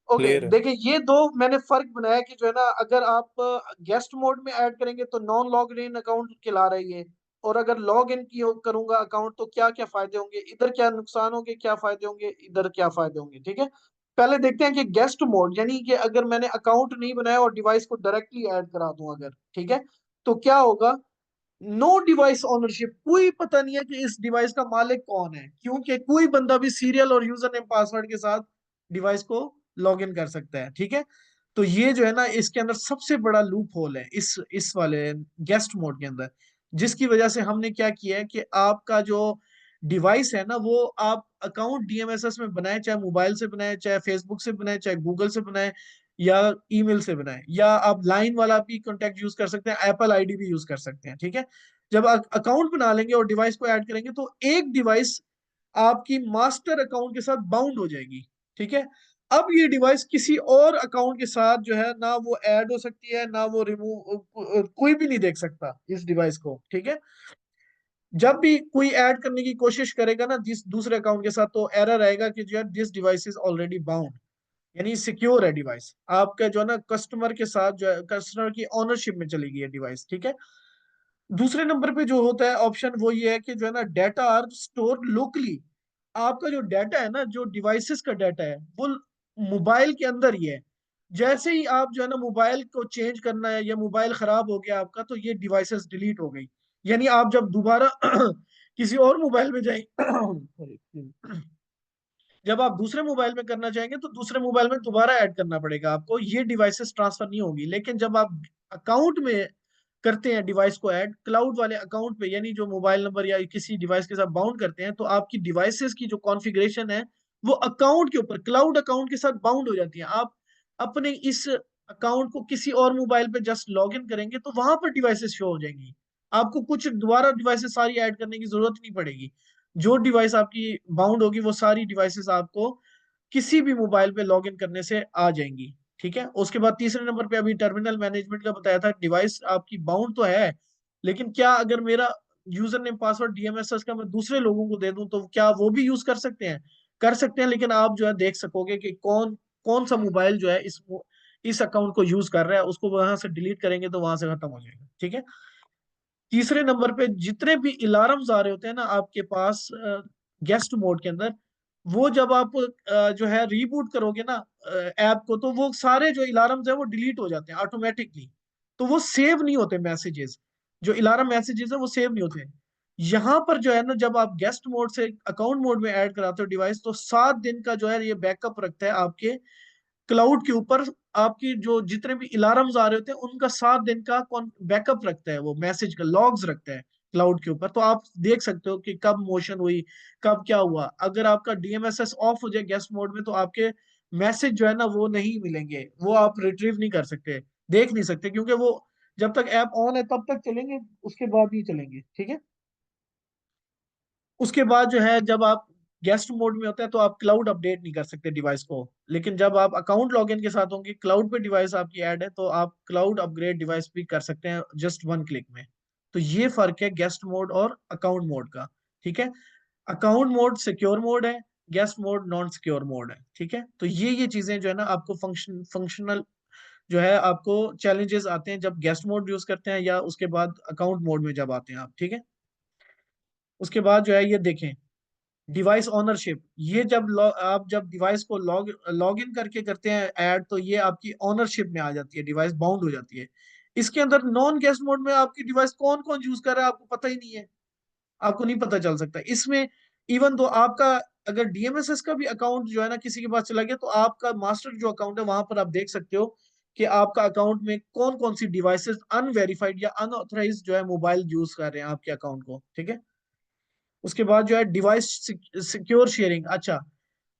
ओके, क्लियर है। देखिए ये दो मैंने फर्क बनाया कि जो है ना, अगर आप गेस्ट मोड में ऐड करेंगे तो नॉन लॉग इन अकाउंट कहला रही है, और अगर लॉग इन की करूंगा अकाउंट तो क्या क्या फायदे होंगे, इधर क्या नुकसान होंगे, क्या फायदे होंगे, इधर क्या फायदे होंगे। ठीक है। पहले देखते हैं कि गेस्ट मोड, यानी कि अगर मैंने अकाउंट नहीं बनाया और डिवाइस को डायरेक्टली ऐड करा दूं अगर, ठीक है, तो क्या होगा। नो डिवाइस ओनरशिप, कोई पता नहीं है कि इस डिवाइस का मालिक कौन है, क्योंकि कोई बंदा भी सीरियल और यूजर नेम पासवर्ड के साथ डिवाइस को लॉग इन कर सकता है। ठीक है। तो ये जो है ना, इसके अंदर सबसे बड़ा लूप होल है इस वाले गेस्ट मोड के अंदर, जिसकी वजह से हमने क्या किया है कि आपका जो डिवाइस है ना, वो आप अकाउंट डीएमएसएस में बनाए, चाहे मोबाइल से बनाए, चाहे फेसबुक से बनाए, चाहे गूगल से बनाए, या ईमेल से बनाए, या आप लाइन वाला भी कॉन्टेक्ट यूज कर सकते हैं, एप्पल आईडी भी यूज कर सकते हैं। ठीक है। जब अकाउंट बना लेंगे और डिवाइस को ऐड करेंगे तो एक डिवाइस आपकी मास्टर अकाउंट के साथ बाउंड हो जाएगी। ठीक है। अब ये डिवाइस किसी और अकाउंट के साथ जो है ना, वो ऐड हो सकती है ना, वो रिमूव, कोई भी नहीं देख सकता इस डिवाइस को। ठीक है। जब भी कोई ऐड करने की कोशिश करेगा ना जिस दूसरे अकाउंट के साथ, तो एरर आएगा कि जो है this device is already bound, यानी सिक्योर है डिवाइस आपका, जो है ना कस्टमर के साथ, जो है कस्टमर की ओनरशिप में चली गई है डिवाइस। ठीक है। दूसरे नंबर पे जो होता है ऑप्शन, वो ये है कि जो है ना डाटा आर स्टोर लोकली। आपका जो डाटा है ना, जो डिवाइसेस का डाटा है, वो मोबाइल के अंदर ही है। जैसे ही आप जो है ना मोबाइल को चेंज करना है, या मोबाइल खराब हो गया आपका, तो ये डिवाइसेस डिलीट हो गई। यानी आप जब दोबारा किसी और मोबाइल में जाएंगे, जब आप दूसरे मोबाइल में करना चाहेंगे तो दूसरे मोबाइल में दोबारा ऐड करना पड़ेगा आपको, ये डिवाइसेस ट्रांसफर नहीं होगी। लेकिन जब आप अकाउंट में करते हैं डिवाइस को ऐड क्लाउड वाले अकाउंट पे, यानी जो मोबाइल नंबर या किसी डिवाइस के साथ बाउंड करते हैं, तो आपकी डिवाइसेस की जो कॉन्फ़िगरेशन है, वो अकाउंट के ऊपर क्लाउड अकाउंट के साथ बाउंड हो जाती है। आप अपने इस अकाउंट को किसी और मोबाइल पे जस्ट लॉग इन करेंगे तो वहां पर डिवाइसेस शो हो जाएंगी। आपको कुछ दोबारा डिवाइसेस सारी ऐड करने की जरूरत नहीं पड़ेगी। जो डिवाइस आपकी बाउंड होगी वो सारी डिवाइसेस आपको किसी भी मोबाइल पे लॉग इन करने से आ जाएंगी। ठीक है। उसके बाद तीसरे नंबर पे अभी टर्मिनल मैनेजमेंट का बताया था, डिवाइस आपकी बाउंड तो है, लेकिन क्या अगर मेरा यूजर नेम पासवर्ड डीएमएसएस का मैं दूसरे लोगों को दे दूं तो क्या वो भी यूज कर सकते हैं? कर सकते हैं, लेकिन आप जो है देख सकोगे कि कौन कौन सा मोबाइल जो है इस अकाउंट को यूज कर रहा है, उसको वहां से डिलीट करेंगे तो वहां से खत्म हो जाएगा। ठीक है। तीसरे नंबर पे जितने भी अलार्म्स आ रहे होते हैं ना आपके पास गेस्ट मोड के अंदर, वो जब आप जो है रीबूट करोगे ना ऐप को, तो वो सारे जो अलार्म्स है वो डिलीट हो जाते हैं ऑटोमेटिकली। तो वो सेव नहीं होते मैसेजेस, जो अलार्म मैसेजेस है वो सेव नहीं होते। यहाँ पर जो है ना, जब आप गेस्ट मोड से अकाउंट मोड में ऐड कराते हो डिवाइस, तो 7 दिन का जो है ये बैकअप रखता है आपके क्लाउड के ऊपर। आपकी जो जितने भी अलार्म्स आ रहे होते हैं उनका 7 दिन का बैकअप रखता है, वो मैसेज का लॉग्स रखता है क्लाउड के ऊपर। तो आप देख सकते हो कि कब मोशन हुई, कब क्या हुआ। अगर आपका डीएमएसएस ऑफ हो जाए गेस्ट मोड में, तो आपके मैसेज जो है ना वो नहीं मिलेंगे, वो आप रिट्रीव नहीं कर सकते, देख नहीं सकते, क्योंकि वो जब तक ऐप ऑन है तब तक चलेंगे, उसके बाद नहीं चलेंगे। ठीक है। उसके बाद जो है जब आप गेस्ट मोड में होते हैं तो आप क्लाउड अपडेट नहीं कर सकते डिवाइस को, लेकिन जब आप अकाउंट लॉगिन के साथ होंगे, क्लाउड पे डिवाइस आपकी ऐड है, तो आप क्लाउड अपग्रेड डिवाइस भी कर सकते हैं जस्ट 1 क्लिक में। तो ये फर्क है गेस्ट मोड और अकाउंट मोड का। ठीक है। अकाउंट मोड सिक्योर मोड है, guest mode non secure mode है। ठीक है। तो ये चीजें जो है ना आपको फंक्शनल जो है आपको चैलेंजेस आते हैं जब गेस्ट मोड यूज करते हैं, या उसके बाद अकाउंट मोड में जब आते हैं आप। ठीक है। उसके बाद जो है ये देखें, डिवाइस ओनरशिप, ये जब आप जब डिवाइस को लॉग इन करके करते हैं ऐड, तो ये आपकी ओनरशिप में आ जाती है, डिवाइस बाउंड हो जाती है। इसके अंदर नॉन गेस्ट मोड में आपकी डिवाइस कौन कौन यूज कर रहा है आपको पता ही नहीं है, आपको नहीं पता चल सकता इसमें। इवन तो आपका अगर डीएमएसएस का भी अकाउंट जो है ना किसी के पास चला गया, तो आपका मास्टर जो अकाउंट है वहां पर आप देख सकते हो कि आपका अकाउंट में कौन कौन सी डिवाइसेस अनवेरिफाइड या अनऑथराइज जो है मोबाइल यूज कर रहे हैं आपके अकाउंट को। ठीक है। उसके बाद जो है डिवाइस सिक्योर शेयरिंग। अच्छा,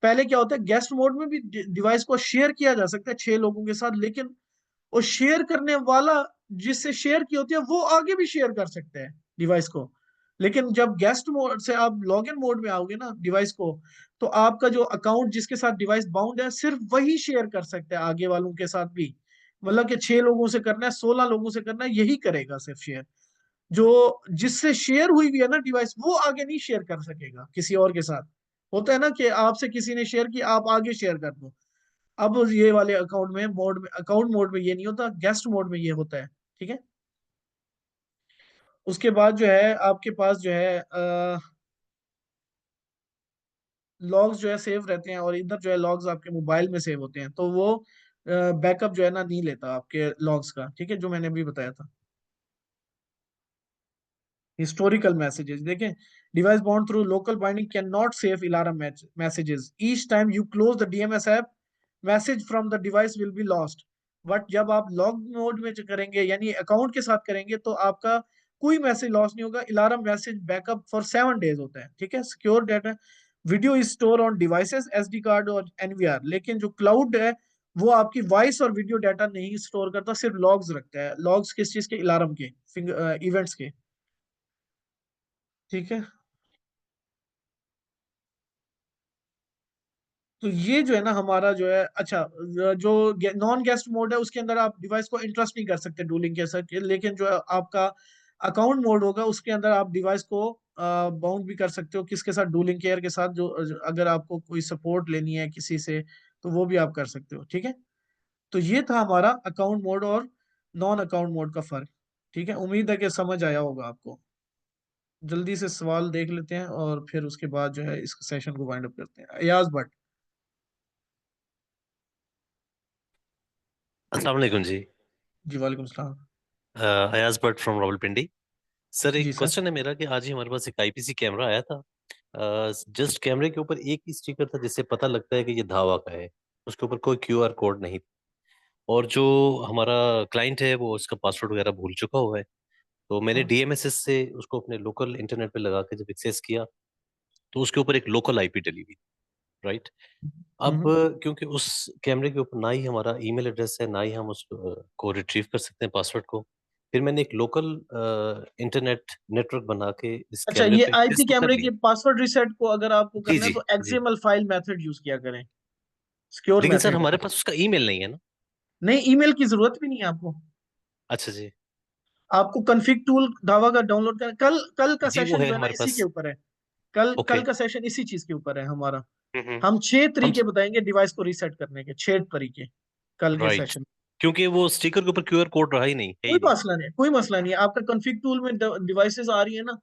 पहले क्या होता है, गेस्ट मोड में भी डिवाइस को शेयर किया जा सकता है 6 लोगों के साथ, लेकिन वो शेयर करने वाला जिससे शेयर की होती है वो आगे भी शेयर कर सकते हैं डिवाइस को। लेकिन जब गेस्ट मोड से आप लॉग इन मोड में आओगे ना डिवाइस को, तो आपका जो अकाउंट जिसके साथ डिवाइस बाउंड है सिर्फ वही शेयर कर सकते हैं आगे वालों के साथ भी। मतलब कि 6 लोगों से करना है, 16 लोगों से करना है, यही करेगा सिर्फ शेयर। जो जिससे शेयर हुई भी है ना डिवाइस, वो आगे नहीं शेयर कर सकेगा किसी और के साथ। होता है ना कि आपसे किसी ने शेयर की, आप आगे शेयर कर दो। अब ये वाले अकाउंट मोड में ये नहीं होता, गेस्ट मोड में ये होता है। ठीक है। उसके बाद जो है आपके पास जो है लॉग्स जो है सेव रहते हैं, और इधर जो है लॉग्स आपके मोबाइल में सेव होते हैं, तो वो बैकअप जो है ना नहीं लेता आपके लॉग्स का। ठीक है, जो मैंने अभी बताया था। हिस्टोरिकल मैसेजेस देखें, device bound through local binding can not save alarm messages each time you close the DMs app, message from the device will be lost. But जब आप लॉग मोड में करेंगे यानी अकाउंट के साथ करेंगे, तो आपका कोई मैसेज लॉस नहीं होगा। Alarm message backup for 7 days होता है। ठीक है। Secure data video is store on devices SD card और एनवीआर, लेकिन जो क्लाउड है वो आपकी वॉइस और वीडियो डाटा नहीं स्टोर करता, सिर्फ लॉग्स रखता है। लॉग्स किस चीज के? अलार्म के, इवेंट्स के। ठीक है। तो ये जो है ना हमारा जो है, अच्छा, जो नॉन गेस्ट मोड है उसके अंदर आप डिवाइस को इंटरेस्ट नहीं कर सकते डूलिंग के साथ, लेकिन जो आपका अकाउंट मोड होगा उसके अंदर आप डिवाइस को बाउंड भी कर सकते हो किसके साथ? डूलिंग केयर के साथ। अगर आपको कोई सपोर्ट लेनी है किसी से, तो वो भी आप कर सकते हो। ठीक है। तो ये था हमारा अकाउंट मोड और नॉन अकाउंट मोड का फर्क। ठीक है, उम्मीद है कि समझ आया होगा आपको। जल्दी से सवाल देख लेते हैं और फिर उसके बाद जो है इस सेशन को वाइंड अप करते हैं। अयाज भट्ट। अस्सलाम वालेकुम जी। जी वालेकुम सलाम। अयाज भट्ट फ्रॉम रावलपिंडी। सर जी एक सर। क्वेश्चन है मेरा कि आज ही हमारे पास एक आईपीसी कैमरा आया था। जस्ट कैमरे के ऊपर एक ही स्टिकर था जिससे पता लगता है कि ये धावा का है। उसके ऊपर कोई क्यूआर कोड नहीं। और जो हमारा क्लाइंट है वो उसका पासवर्ड वगैरह भूल चुका हुआ है। तो मैंने हाँ। डीएमएसएस से उसको अपने लोकल इंटरनेट पे लगा के जब एक्सेस किया, तो उसके ऊपर एक लोकल आईपी डली हुई। राइट। अब हम्म क्योंकि उस कैमरे के ऊपर ना ही हमारा ईमेल एड्रेस है, ना ही हम उसको को रिट्रीव कर सकते हैं पासवर्ड को, फिर मैंने एक लोकल इंटरनेट नेटवर्क बना के इस अच्छा, कैमरे ये पे आईपी इसको कर कैमरे के लिया। पासवर्ड रिसेट को अगर आपको जी करना है जी तो जी। एक्सएमएल फाइल मेथड यूज किया करें, सिक्योर लेकिन सर मेथड। हमारे पास उसका ईमेल नहीं है ना। नहीं, ईमेल की जरूरत भी नहीं है आपको। अच्छा जी। आपको कॉन्फ़िग टूल जावा का डाउनलोड करना। कल कल का जी वो सेशन है जो है ना हमारे इसी पास। के ऊपर है। कल ओके। कल का सेशन इसी चीज के ऊपर है हमारा। हम्म। हम 6 हम तरीके बताएंगे डिवाइस को रीसेट करने के, 6 तरीके कल के राइट, सेशन। क्योंकि वो स्टिकर के ऊपर क्यूआर कोड रहा ही नहीं, है कोई ही नहीं। मसला नहीं है, कोई मसला नहीं है। आपका कॉन्फ़िग टूल में डिवाइसेस आ रही है ना,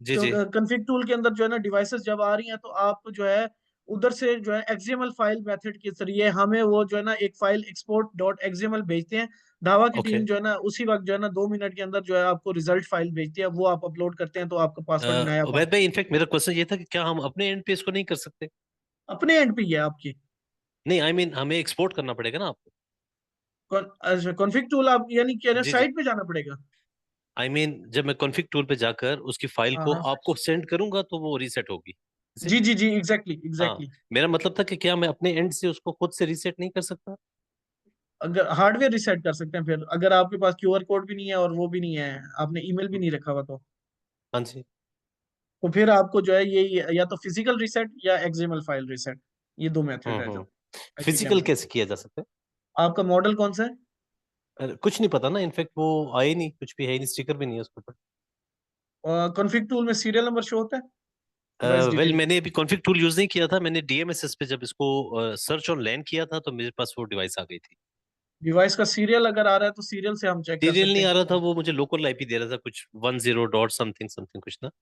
जी जी। कॉन्फ़िग टूल के अंदर जो है ना डिवाइसेस जब आ रही हैं तो आप जो है उधर से जो है एक्सएमएल फाइल मेथड के जरिए हमें वो जो है ना एक फाइल एक्सपोर्ट डॉट एक्सएमएल भेजते हैं। धावा की ओके। टीम जो है ना उसी वक्त जो है ना 2 मिनट के अंदर जो है आपको रिजल्ट फाइल भेजती है, वो आप अपलोड करते हैं तो आपका पासवर्ड नया उबैद भाई, इनफैक्ट मेरा क्वेश्चन ये था कि क्या हम अपने एंड पे इसको नहीं कर सकते? अपने एंड पे ही है आपकी। नहीं, आई मीन हमें एक्सपोर्ट करना पड़ेगा ना आपको। कॉन्फ़िग टूल आप यानी कि जी जी। साइट पे जाना पड़ेगा। आई मीन जब मैं कॉन्फ़िग टूल पे जाकर उसकी फाइल हाँ को हाँ, आपको सेंड करूंगा तो वो रीसेट होगी, is it? जी जी जी, एग्जैक्टली हाँ, एग्जैक्टली। मेरा मतलब था कि क्या मैं अपने एंड से उसको खुद से रीसेट नहीं कर सकता? अगर हार्डवेयर रिसेट कर सकते हैं, फिर अगर आपके पास क्यूआर कोड भी नहीं है और वो भी नहीं है, आपने ईमेल भी नहीं रखा हुआ हाँ जी। तो फिर आपको जो है ये या तो फिजिकल रिसेट या एक्सएमएल फाइल रिसेट, ये 2 मेथड है जो आईपी फिजिकल कैमरा। कैसे किया जा सकता है? आपका मॉडल कौन सा है? कुछ नहीं पता ना, इनफैक्ट वो आए नहीं, कुछ भी है ही नहीं, स्टिकर भी नहीं है उसके ऊपर। कॉन्फ़िग टूल में सीरियल नंबर शो होता है, डिवाइस वेल डिटेल। मैंने अभी कॉन्फ़िग टूल यूज नहीं किया था, मैंने डीएमएसएस पे जब इसको सर्च ऑन लैन किया था तो मेरे पास वो डिवाइस आ गई थी। डिवाइस का सीरियल अगर आ रहा है तो सीरियल से हम चेक कर सीरियल सकते नहीं हैं आ रहा था, कि वो मुझे लोकल आईपी दे रहा था कुछ 10 डॉट समथिंग समथिंग कुछ ना, तो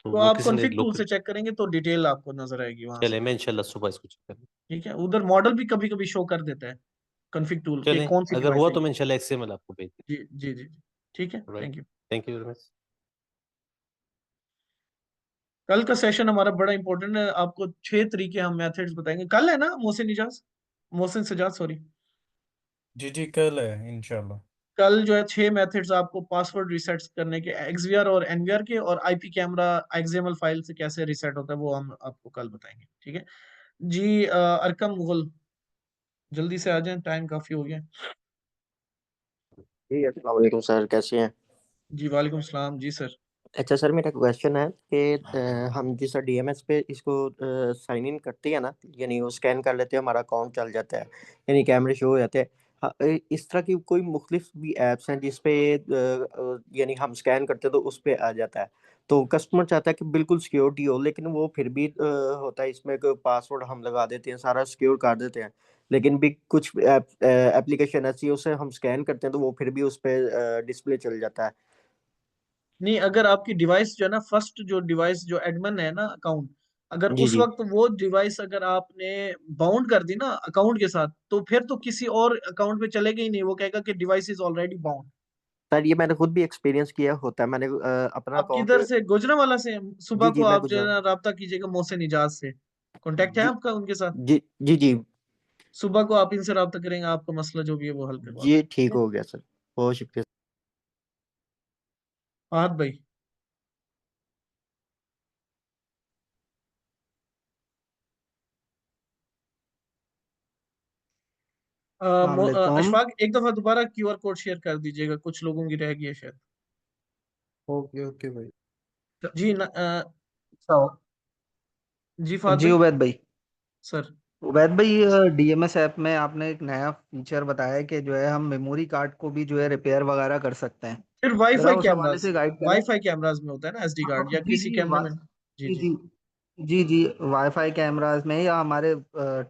तो वो आप किसी ने कॉन्फ़िग टूल लोकल। से चेक करेंगे तो डिटेल आपको नजर आएगी वहां से। चले, मैं इंशाल्लाह सुबह इसको चेक करूँ। ठीक है, उधर मॉडल भी कभी कभी शो कर देता है कॉन्फ़िग टूल के, चले, कौन सी अगर डिवाइस हुआ है तो ये। मैं इंशाल्लाह एक्सएमएल आपको भेज जी जी जी जी, ठीक है, दूँ। Right. Thank you. Thank you very much. कल का सेशन हमारा बड़ा इंपॉर्टेंट है। आपको 6 तरीके हम मेथड्स बताएंगे। कल है ना मोहसिन इजाज, मोहसिन सजाद सॉरी। जी जी, कल है इंशाल्लाह। कल जो है 6 मेथड्स आपको पासवर्ड रिसेट करने के, एक्सवीआर और एनवीआर के, और आईपी कैमरा एक्सएमएल फाइल से कैसे रिसेट होता है वो हम आपको कल बताएंगे। ठीक है जी। अरकम मुगल, जल्दी से आ जाएं, टाइम काफी हो गया। जी अस्सलाम वालेकुम सर, कैसे हैं? जी वालेकुम सलाम जी सर। अच्छा सर, मेरा क्वेश्चन है कि हम जिस डीएमएस पे इसको साइन इन करते हैं ना, यानी वो स्कैन कर लेते हैं, हमारा अकाउंट चल जाता है, यानी कैमरे शो हो जाते हैं। हाँ, इस तरह की कोई मुख्तलिफ भी ऐप्स हैं जिस पे यानी हम स्कैन करते हैं तो उस पे आ जाता है। तो कस्टमर चाहता है कि बिल्कुल सिक्योरिटी हो, लेकिन वो फिर भी होता है इसमें कि पासवर्ड हम लगा देते हैं, सारा सिक्योर कर देते हैं, लेकिन भी कुछ एप्लीकेशन ऐसी है उसे हम स्कैन करते हैं तो वो फिर भी उस पर डिस्प्ले चल जाता है। नहीं, अगर आपकी डिवाइस जो है ना, फर्स्ट जो डिवाइस जो एडमिन है ना अकाउंट, अगर जी उस जी। वक्त वो डिवाइस अगर आपने बाउंड कर दी ना अकाउंट के साथ, तो फिर तो किसी और अकाउंट पे चलेगा ही नहीं, वो कहेगा कि device is already bound. Sir ये मैंने खुद भी एक्सपीरियंस किया होता है, मैंने अपना आप अकाउंट। किधर से, गुजरांवाला से? सुबह जी को जी, मैं आप जो है गुजरात। ना राब्ता कीजिएगा मोहसिन इजाज से, कांटेक्ट है जी आपका उनके साथ। जी जी जी। सुबह को आप इनसे राब्ता करेंगे, आपका मसला जो भी है वो हल करवा ये देंगे, ठीक ठीक है। हो गया सर, बहुत शुक्रिया। फहद भाई। वालेकुम। अशफाक, एक दफा दोबारा क्यूआर कोड शेयर कर दीजिएगा, कुछ लोगों की रह गई है शायद। ओके ओके भाई। जी तो जी फहद जी भाई। उबैद भाई। सर। उबैद भाई, डीएमएस ऐप में आपने एक नया फीचर बताया कि जो है हम मेमोरी कार्ड को भी जो है रिपेयर वगैरह कर सकते हैं। फिर जरा वाईफाई उस हवाले कैमराज, से गाइड करें। वाईफाई कैमराज में होता है ना एसडी हाँ, कार्ड, या जी किसी जी कैमरे में। जी जी जी। जी जी जी, वाईफाई कैमराज में या हमारे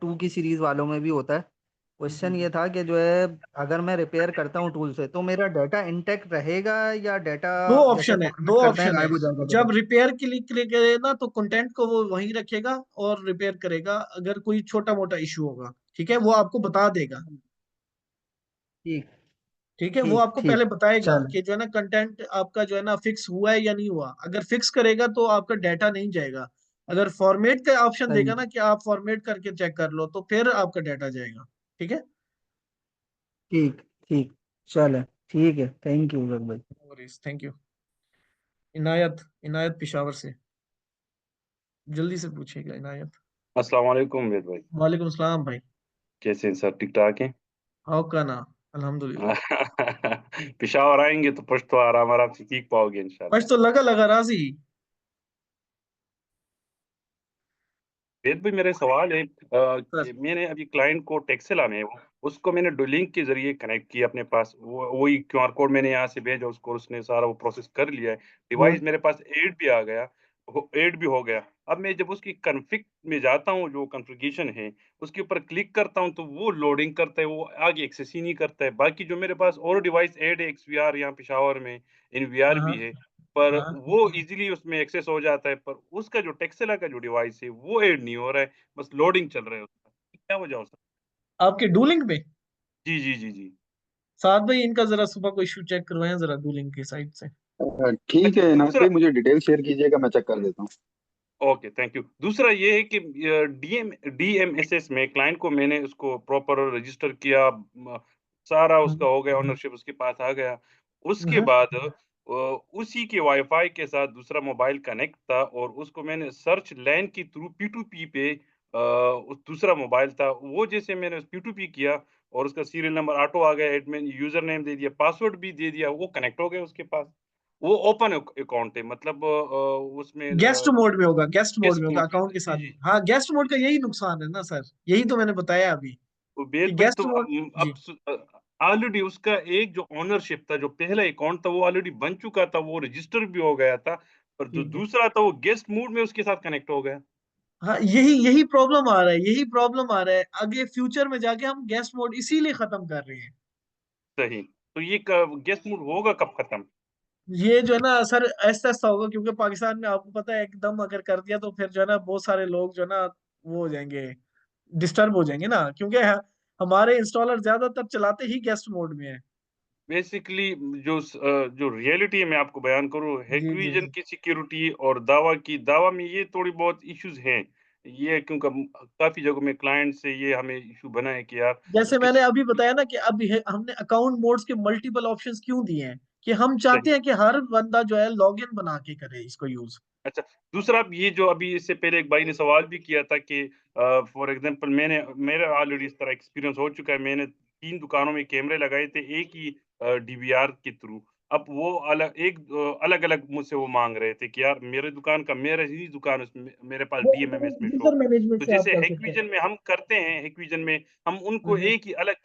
2 की सीरीज वालों में भी होता है। जी क्वेश्चन जी। ये था कि जो है अगर मैं रिपेयर करता हूँ टूल से तो मेरा डाटा इंटैक्ट रहेगा या डाटा दो जैसे ऑप्शन है, दो फॉर्मेट करते हैं ऑप्शन है। गायब हो जाएगा डाटा? जब रिपेयर क्लिक करेगा ना तो कंटेंट को वो वहीं रखेगा और रिपेयर करेगा, अगर कोई छोटा मोटा इशू होगा, ठीक है, वो आपको बता देगा। ठीक ठीक है, वो ठीक आपको पहले ठीक। बताएगा चल। कि जो है ना कंटेंट आपका जो है ना फिक्स हुआ है या नहीं हुआ। अगर फिक्स करेगा तो आपका डाटा नहीं जाएगा। अगर फॉर्मेट का ऑप्शन सही। देगा ना कि आप फॉर्मेट करके चेक कर लो, तो फिर आपका डाटा जाएगा। ठीक है। ठीक ठीक। चले। ठीक है, थैंक यू भाई। Thank you. इनायत, इनायत पिशावर से, जल्दी से पूछिएगा इनायत। अस्सलाम वालेकुम वेद भाई। वालेकुम सलाम भाई। कैसे हैं सर, ठीक ठाक हैं? हाउ का ना अल्हम्दुलिल्लाह। पेशावर आएंगे तो पश्तो आराम आराम से सीख पाओगे बस इंशाल्लाह। तो लगा लगा राजी। वेद भाई मेरे सवाल है सर। मैंने अभी क्लाइंट को टेक्स्ट लाने है वो, उसको मैंने लिंक के जरिए कनेक्ट किया अपने पास, वो वही क्यूआर कोड मैंने यहाँ से भेजा उसको, उसने सारा वो प्रोसेस कर लिया है। Device good. मेरे पास ऐड भी आ गया, ऐड भी हो गया। अब मैं जब उसकी कॉन्फ़िग में जाता हूँ, जो कॉन्फ़िगरेशन है उसके ऊपर क्लिक करता हूँ तो वो लोडिंग करता है, वो आगे एक्सेस ही नहीं करता है। बाकी जो मेरे पास और डिवाइस ऐड है एक्सवीआर यहाँ पेशावर में, एनवीआर हाँ भी है, पर हाँ। वो इजीली उसमें एक्सेस हो जाता है, पर उसका जो टेक्सला का जो डिवाइस है वो ऐड नहीं हो रहा है, बस लोडिंग चल रहा है उसका। क्या वजह हो सकती आपके डूलिंग पे है? जी, जी, जी, जी। साथ भाई इनका जरा सुबह कोई इशू चेक करवाएं जरा डूलिंग की साइड से। ठीक अच्छा है इनायत दूसरा, भाई, मुझे डिटेल शेयर कीजिएगा, मैं चेक कर देता हूँ। Okay thank you. दूसरा ये है कि डीएमएसएस में क्लाइंट को मैंने उसको प्रॉपर रजिस्टर किया, सारा उसका हो गया, ओनरशिप उसके पास आ गया। उसके हम्म। बाद उसी के वाईफाई के साथ दूसरा मोबाइल कनेक्ट था और उसको मैंने सर्च लैन के थ्रू P2P पे दूसरा मोबाइल था, वो जैसे मैंने P2P किया और उसका सीरियल नंबर ऑटो आ गया, एडमिन यूजर नेम दे दिया, पासवर्ड भी दे दिया, वो कनेक्ट हो गया उसके पास। वो ओपन अकाउंट है, मतलब उसमें गेस्ट मोड में होगा, गेस्ट मोड में गेस्ट होगा मोड में अकाउंट था। के जी, साथ जी। में। हाँ गेस्ट मोड का यही नुकसान है ना सर, यही तो मैंने बताया अभी कि वेद भाई तो गेस्ट मोड। जी ऑलरेडी उसका एक जो ओनरशिप था, जो पहला अकाउंट था वो ऑलरेडी बन चुका था, वो रजिस्टर भी हो गया था, पर जो ठीक है। दूसरा था वो गेस्ट मोड में उसके साथ कनेक्ट हो गया। हाँ यही यही प्रॉब्लम आ रहा है, यही प्रॉब्लम आ रहा है। आगे फ्यूचर में जाके हम गेस्ट मोड इसीलिए खत्म कर रहे हैं। सही। तो ये गेस्ट मोड होगा कब खत्म? ये जो है ना सर ऐसा ऐसा होगा, क्योंकि पाकिस्तान में आपको पता है एकदम अगर कर दिया तो फिर जो है ना बहुत सारे लोग जो है ना वो हो जाएंगे, डिस्टर्ब हो जाएंगे ना, क्योंकि हमारे इंस्टॉलर ज्यादातर चलाते ही गेस्ट मोड में है। बेसिकली जो रियलिटी है मैं आपको बयान करूँ, जी जी हैकविजन जी। की सिक्योरिटी और दावा में ये थोड़ी बहुत इश्यूज हैं। ये क्योंकि काफी जगहों में क्लाइंट से ये हमें इशू बना है कि यार जैसे उसके मैंने अभी बताया ना कि अब हमने अकाउंट मोड्स के मल्टीपल ऑप्शंस क्यों दिए हैं, कि हम चाहते सही। हैं कि हर बंदा जो है लॉगिन बना के करे इसको यूज। अच्छा, दूसरा ये जो अभी इससे पहले एक भाई ने सवाल भी किया था कि फॉर एग्ज़ाम्पल मेरा ऑलरेडी इस तरह एक्सपीरियंस हो चुका है। मैंने 3 दुकानों में कैमरे लगाए थे एक ही डीवीआर के थ्रू। अब वो अलग-अलग मुझसे वो माँग रहे थे कि यार मेरे दुकान का मेरा ही दुकान उसमें मेरे पास वो डीएमएमएस में शो। यूजर मैनेजमेंट तो से आप जैसे कर सकते हैं। हैकविजन में हम करते हैं, हैकविजन में हम उनको हम्म।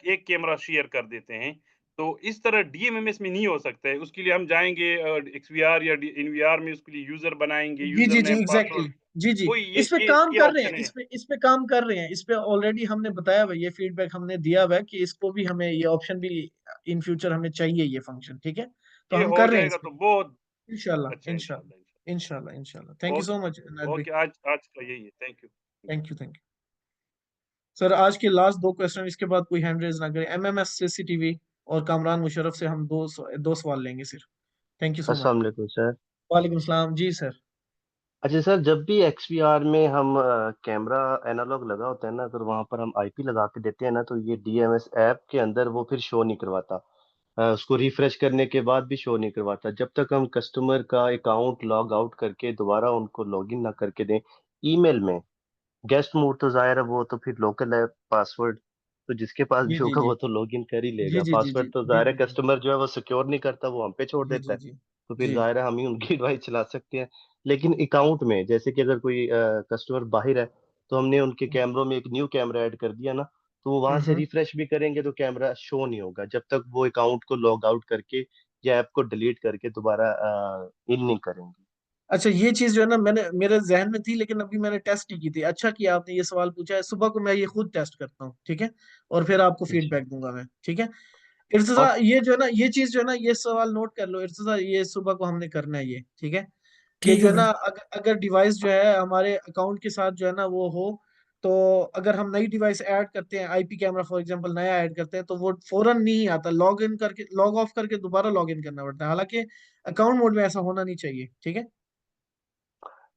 एक कैमरा शेयर कर देते हैं। तो इस तरह डीएमएमएस में नहीं हो सकता है। उसके लिए हम जाएँगे एक्सवीआर या डी एनवीआर में उसके लिए यूज़र बनाएँगे, जी यूज़र जी जी नेम, एग्जैक्टली। पासवर्ड। जी जी। कोई इस पे काम ये कर रहे हैं, ऑप्शन है। इस पे काम कर रहे हैं, इस पे ऑलरेडी हमने बताया भाई, ये फीडबैक हमने दिया हुआ है कि इसको भी हमें ये ऑप्शन भी इन फ्यूचर हमें चाहिए ये फंक्शन, ठीक है। तो ये हम हो कर रहे हैं जाएगा इस तो पे। बहुत इंशाल्लाह अच्छा है इंशाल्लाह। इंशाल्लाह। इंशाल्लाह इंशाल्लाह। Thank you okay, so much नाज भाई। ओके आज आज का यही है। Thank you. Thank you thank you. Sir आज के लास्ट दो क्वेश्चन, इसके बाद कोई हैंड रेज ना करे। एमएमएस सीसीटीवी और कामरान मुशर्रफ से हम दो सवाल लेंगे सिर्फ। Thank you so much. अस्सलाम वालेकुम सर। वालेकुम सलाम जी सर। अच्छा सर, जब भी एक्सवीआर में हम कैमरा एनालॉग लगा होता है ना, अगर वहां पर हम आईपी लगा के देते हैं ना, तो ये डीएमएस ऐप के अंदर वो फिर शो नहीं करवाता। उसको रिफ्रेश करने के बाद भी शो नहीं करवाता जब तक हम कस्टमर का अकाउंट लॉग आउट करके दोबारा उनको लॉगिन ना करके दें ईमेल में। गेस्ट मोड तो जाहिर है वो तो फिर लोकल है, पासवर्ड तो जिसके पास भी जी जी होगा जी वो तो लॉगिन कर ही जी लेगा। जी जी जी पासवर्ड तो जी जाहिर है जी जी कस्टमर जो है वो सिक्योर नहीं करता, वो हम पे छोड़ जी देता जी है। जी तो फिर जी। जाहिर है हम ही उनकी डिवाइस चला सकते हैं। लेकिन अकाउंट में जैसे कि अगर कोई कस्टमर बाहर है तो हमने उनके कैमरों में एक न्यू कैमरा ऐड कर दिया ना, तो वो वहां से हम्म। रिफ्रेश भी करेंगे तो कैमरा शो नहीं होगा जब तक वो अकाउंट को लॉग आउट करके या ऐप को डिलीट करके दोबारा इन नहीं करेंगे। अच्छा ये चीज जो है ना मैंने मेरे जहन में थी, लेकिन अभी मैंने टेस्ट नहीं की थी। अच्छा किया आपने ये सवाल पूछा है, सुबह को मैं ये खुद टेस्ट करता हूँ, ठीक है। और फिर आपको जी। फीडबैक दूंगा मैं, ठीक है। इर्तजा और ये जो है ना ये चीज जो है ना ये सवाल नोट कर लो इर्तजा, ये सुबह को हमने करना है ये, ठीक है। ये ठीक जो है है ना भाई। अगर डिवाइस जो है हमारे अकाउंट के साथ जो है ना वो हो, तो अगर हम नई डिवाइस ऐड करते हैं, आईपी कैमरा फॉर एग्जांपल नया ऐड करते हैं, तो वो फौरन नहीं आता, लॉग इन करके लॉग ऑफ करके दोबारा लॉग इन करना पड़ता है। हालांकि अकाउंट मोड में ऐसा होना नहीं चाहिए, ठीक है।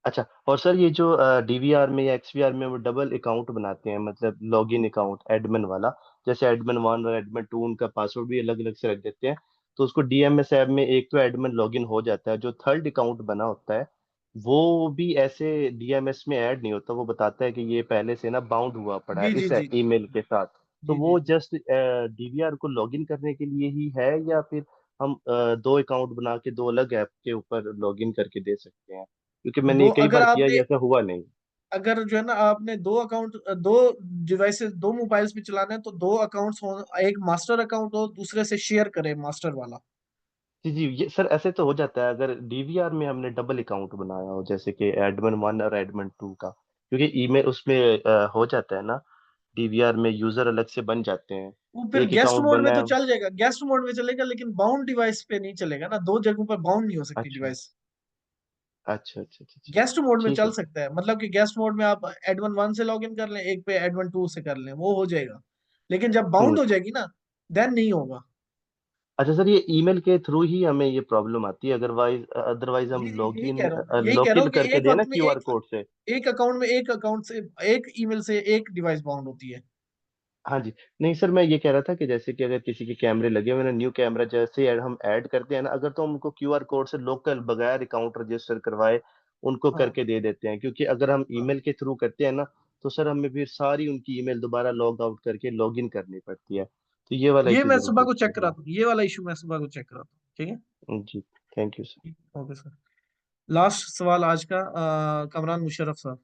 अच्छा, और सर ये जो डीवीआर में या एक्सवीआर में वो डबल अकाउंट बनाते हैं, मतलब लॉगिन अकाउंट एडमिन वाला, जैसे एडमिन वन और एडमिन टू, उनका पासवर्ड भी अलग अलग से रख देते हैं। तो उसको डीएमएस ऐप में एक तो एडमिन लॉगिन हो जाता है, जो थर्ड अकाउंट बना होता है वो भी ऐसे डीएमएस में ऐड नहीं होता, वो बताता है कि ये पहले से ना बाउंड हुआ पड़ा है जी जी इस जी जी ईमेल के साथ। तो जी जी वो जस्ट डीवीआर को लॉगिन करने के लिए ही है, या फिर हम दो अकाउंट बना के दो अलग ऐप के ऊपर लॉगिन करके दे सकते हैं? क्योंकि मैंने दो ये कई अगर बार किया, आपने ये ऐसा हुआ नहीं। अगर जो है ना आपने दो अकाउंट दो डिवाइसेस दो मोबाइल्स पे चलाना है तो दो अकाउंट्स हो, एक मास्टर अकाउंट हो दूसरे से शेयर करे मास्टर वाला। जी जी, ये सर ऐसे तो हो जाता है अगर डीवीआर में हमने डबल अकाउंट बनाया हो, जैसे कि एडमिन 1 और एडमिन 2 का, क्योंकि ईमेल उसमें हो जाता है ना, डीवीआर में यूजर अलग से बन जाते हैं। वो फिर एक गेस्ट अकाउंट मोड में तो बनाया। चल जाएगा, गेस्ट मोड में चलेगा लेकिन बाउंड डिवाइस पे नहीं चलेगा ना, दो जगहों पर बाउंड नहीं हो सकती अच्छा डिवाइस। अच्छा अच्छा अच्छा अच्छा। गेस्ट मोड में ठीक चल है। सकता है, मतलब कि गेस्ट मोड में आप एडमिन 1 से लॉग इन कर लें, एक पे एडमिन 2 से कर लें, वो हो जाएगा। लेकिन जब बाउंड हम्म। हो जाएगी ना देन नहीं होगा। अच्छा सर, ये ईमेल के थ्रू ही हमें ये प्रॉब्लम आती है, अदरवाइज अदरवाइज हम जी जी यही कह लॉगिन रहा हूँ, यही कह लॉग रहा इन हूँ कि करके एक देना वक्त में क्यूआर कोड से। एक अकाउंट से एक ईमेल से एक डिवाइस बाउंड होती है। हाँ जी। नहीं सर, मैं ये कह रहा था कि जैसे कि अगर किसी के कैमरे लगे हुए हैं, न्यू कैमरा जैसे हम ऐड करते हैं ना, अगर तो हम उनको क्यूआर कोड से लोकल बगैर अकाउंट रजिस्टर करवाए उनको हाँ करके दे देते हैं, क्योंकि अगर हम हाँ ईमेल के थ्रू करते हैं ना, तो सर हमें फिर सारी उनकी ईमेल दोबारा लॉग आउट करके लॉग इन करनी पड़ती है। तो ये वाला ये इशू मैं जरूर सुबह को देखते चेक हैं। कराता हूँ, ये वाला इशू मैं सुबह को चेक कराता हूँ, ठीक है। जी। Thank you sir. Okay sir. Last सवाल आज का कमरान मुशर्रफ साहब।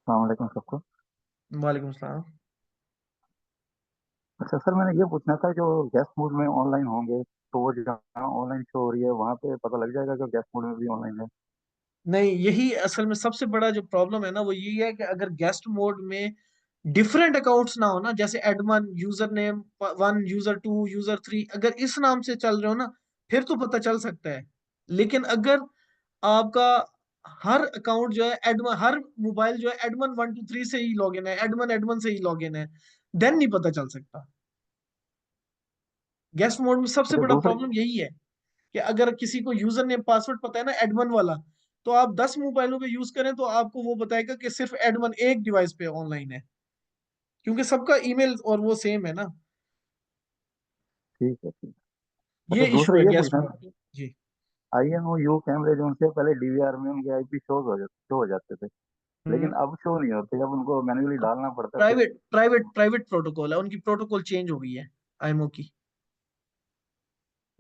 सलामकुम सबको। वालेकुम सलाम। अच्छा सर, मैंने ये पूछना था, जो गेस्ट मोड में ऑनलाइन होंगे तो वो जहाँ ऑनलाइन शो हो रही है वहाँ पे पता लग जाएगा कि गेस्ट मोड में भी ऑनलाइन है? नहीं, यही असल में सबसे बड़ा जो प्रॉब्लम है ना वो यही है कि अगर गेस्ट मोड में डिफरेंट अकाउंट्स ना हो ना, जैसे Edmund user name 1 user 2 user 3 अगर इस नाम से चल रहे हो ना फिर तो पता चल सकता है। लेकिन अगर आपका हर अकाउंट जो है एडमन, हर मोबाइल जो है एडमन 1 2 3 से ही लॉगिन है, एडमन एडमन से ही लॉगिन है, देन नहीं पता चल सकता। गेस्ट मोड में सबसे अच्छा बड़ा दूसरे। प्रॉब्लम यही है कि अगर किसी को यूजर नेम पासवर्ड पता है ना एडमन वाला, तो आप 10 मोबाइलों पे यूज करें तो आपको वो बताएगा कि सिर्फ एडमन एक डिवाइस पे ऑनलाइन है, क्योंकि सबका ईमेल और वो सेम है ना। ठीक है ठीक है। ये अच्छा इशू दूसरा है ये गेस्ट पूछना मोड था, की। जी। IMU कैमरे जो उनसे पहले डीवीआर में उनके आईपी शो हो जाते थे, लेकिन अब शो नहीं होते, अब उनको मैन्युअली डालना पड़ता है फिर। प्राइवेट प्रोटोकॉल है, उनकी प्रोटोकॉल चेंज हो गई है आईएमओ की।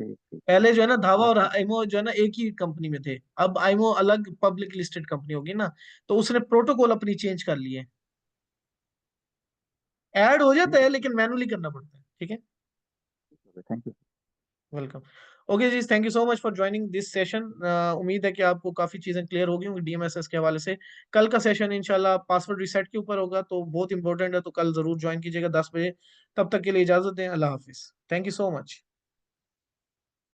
ठीक ठीक। पहले जो है ना धावा और बाकी आईएमओ जो है ना एक ही कंपनी में थे, अब आईएमओ अलग पब्लिक लिस्टेड कंपनी होगी ना, तो उसने प्रोटोकॉल अपनी चेंज कर लिए। ऐड हो जाता ठीक है है। लेकिन मैनुअली करना पड़ता है, ठीक है। Thank you. वेलकम। ओके जी, thank you so much for joining this session. उम्मीद है कि आपको काफी चीजें क्लियर हो गई होंगी डीएमएसएस के हवाले से। कल का सेशन इंशाल्लाह पासवर्ड रिसेट के ऊपर होगा, तो बहुत इंपॉर्टेंट है, तो कल जरूर ज्वाइन कीजिएगा 10 बजे। तब तक के लिए इजाजत दें, अल्लाह हाफिज, थैंक यू सो मच।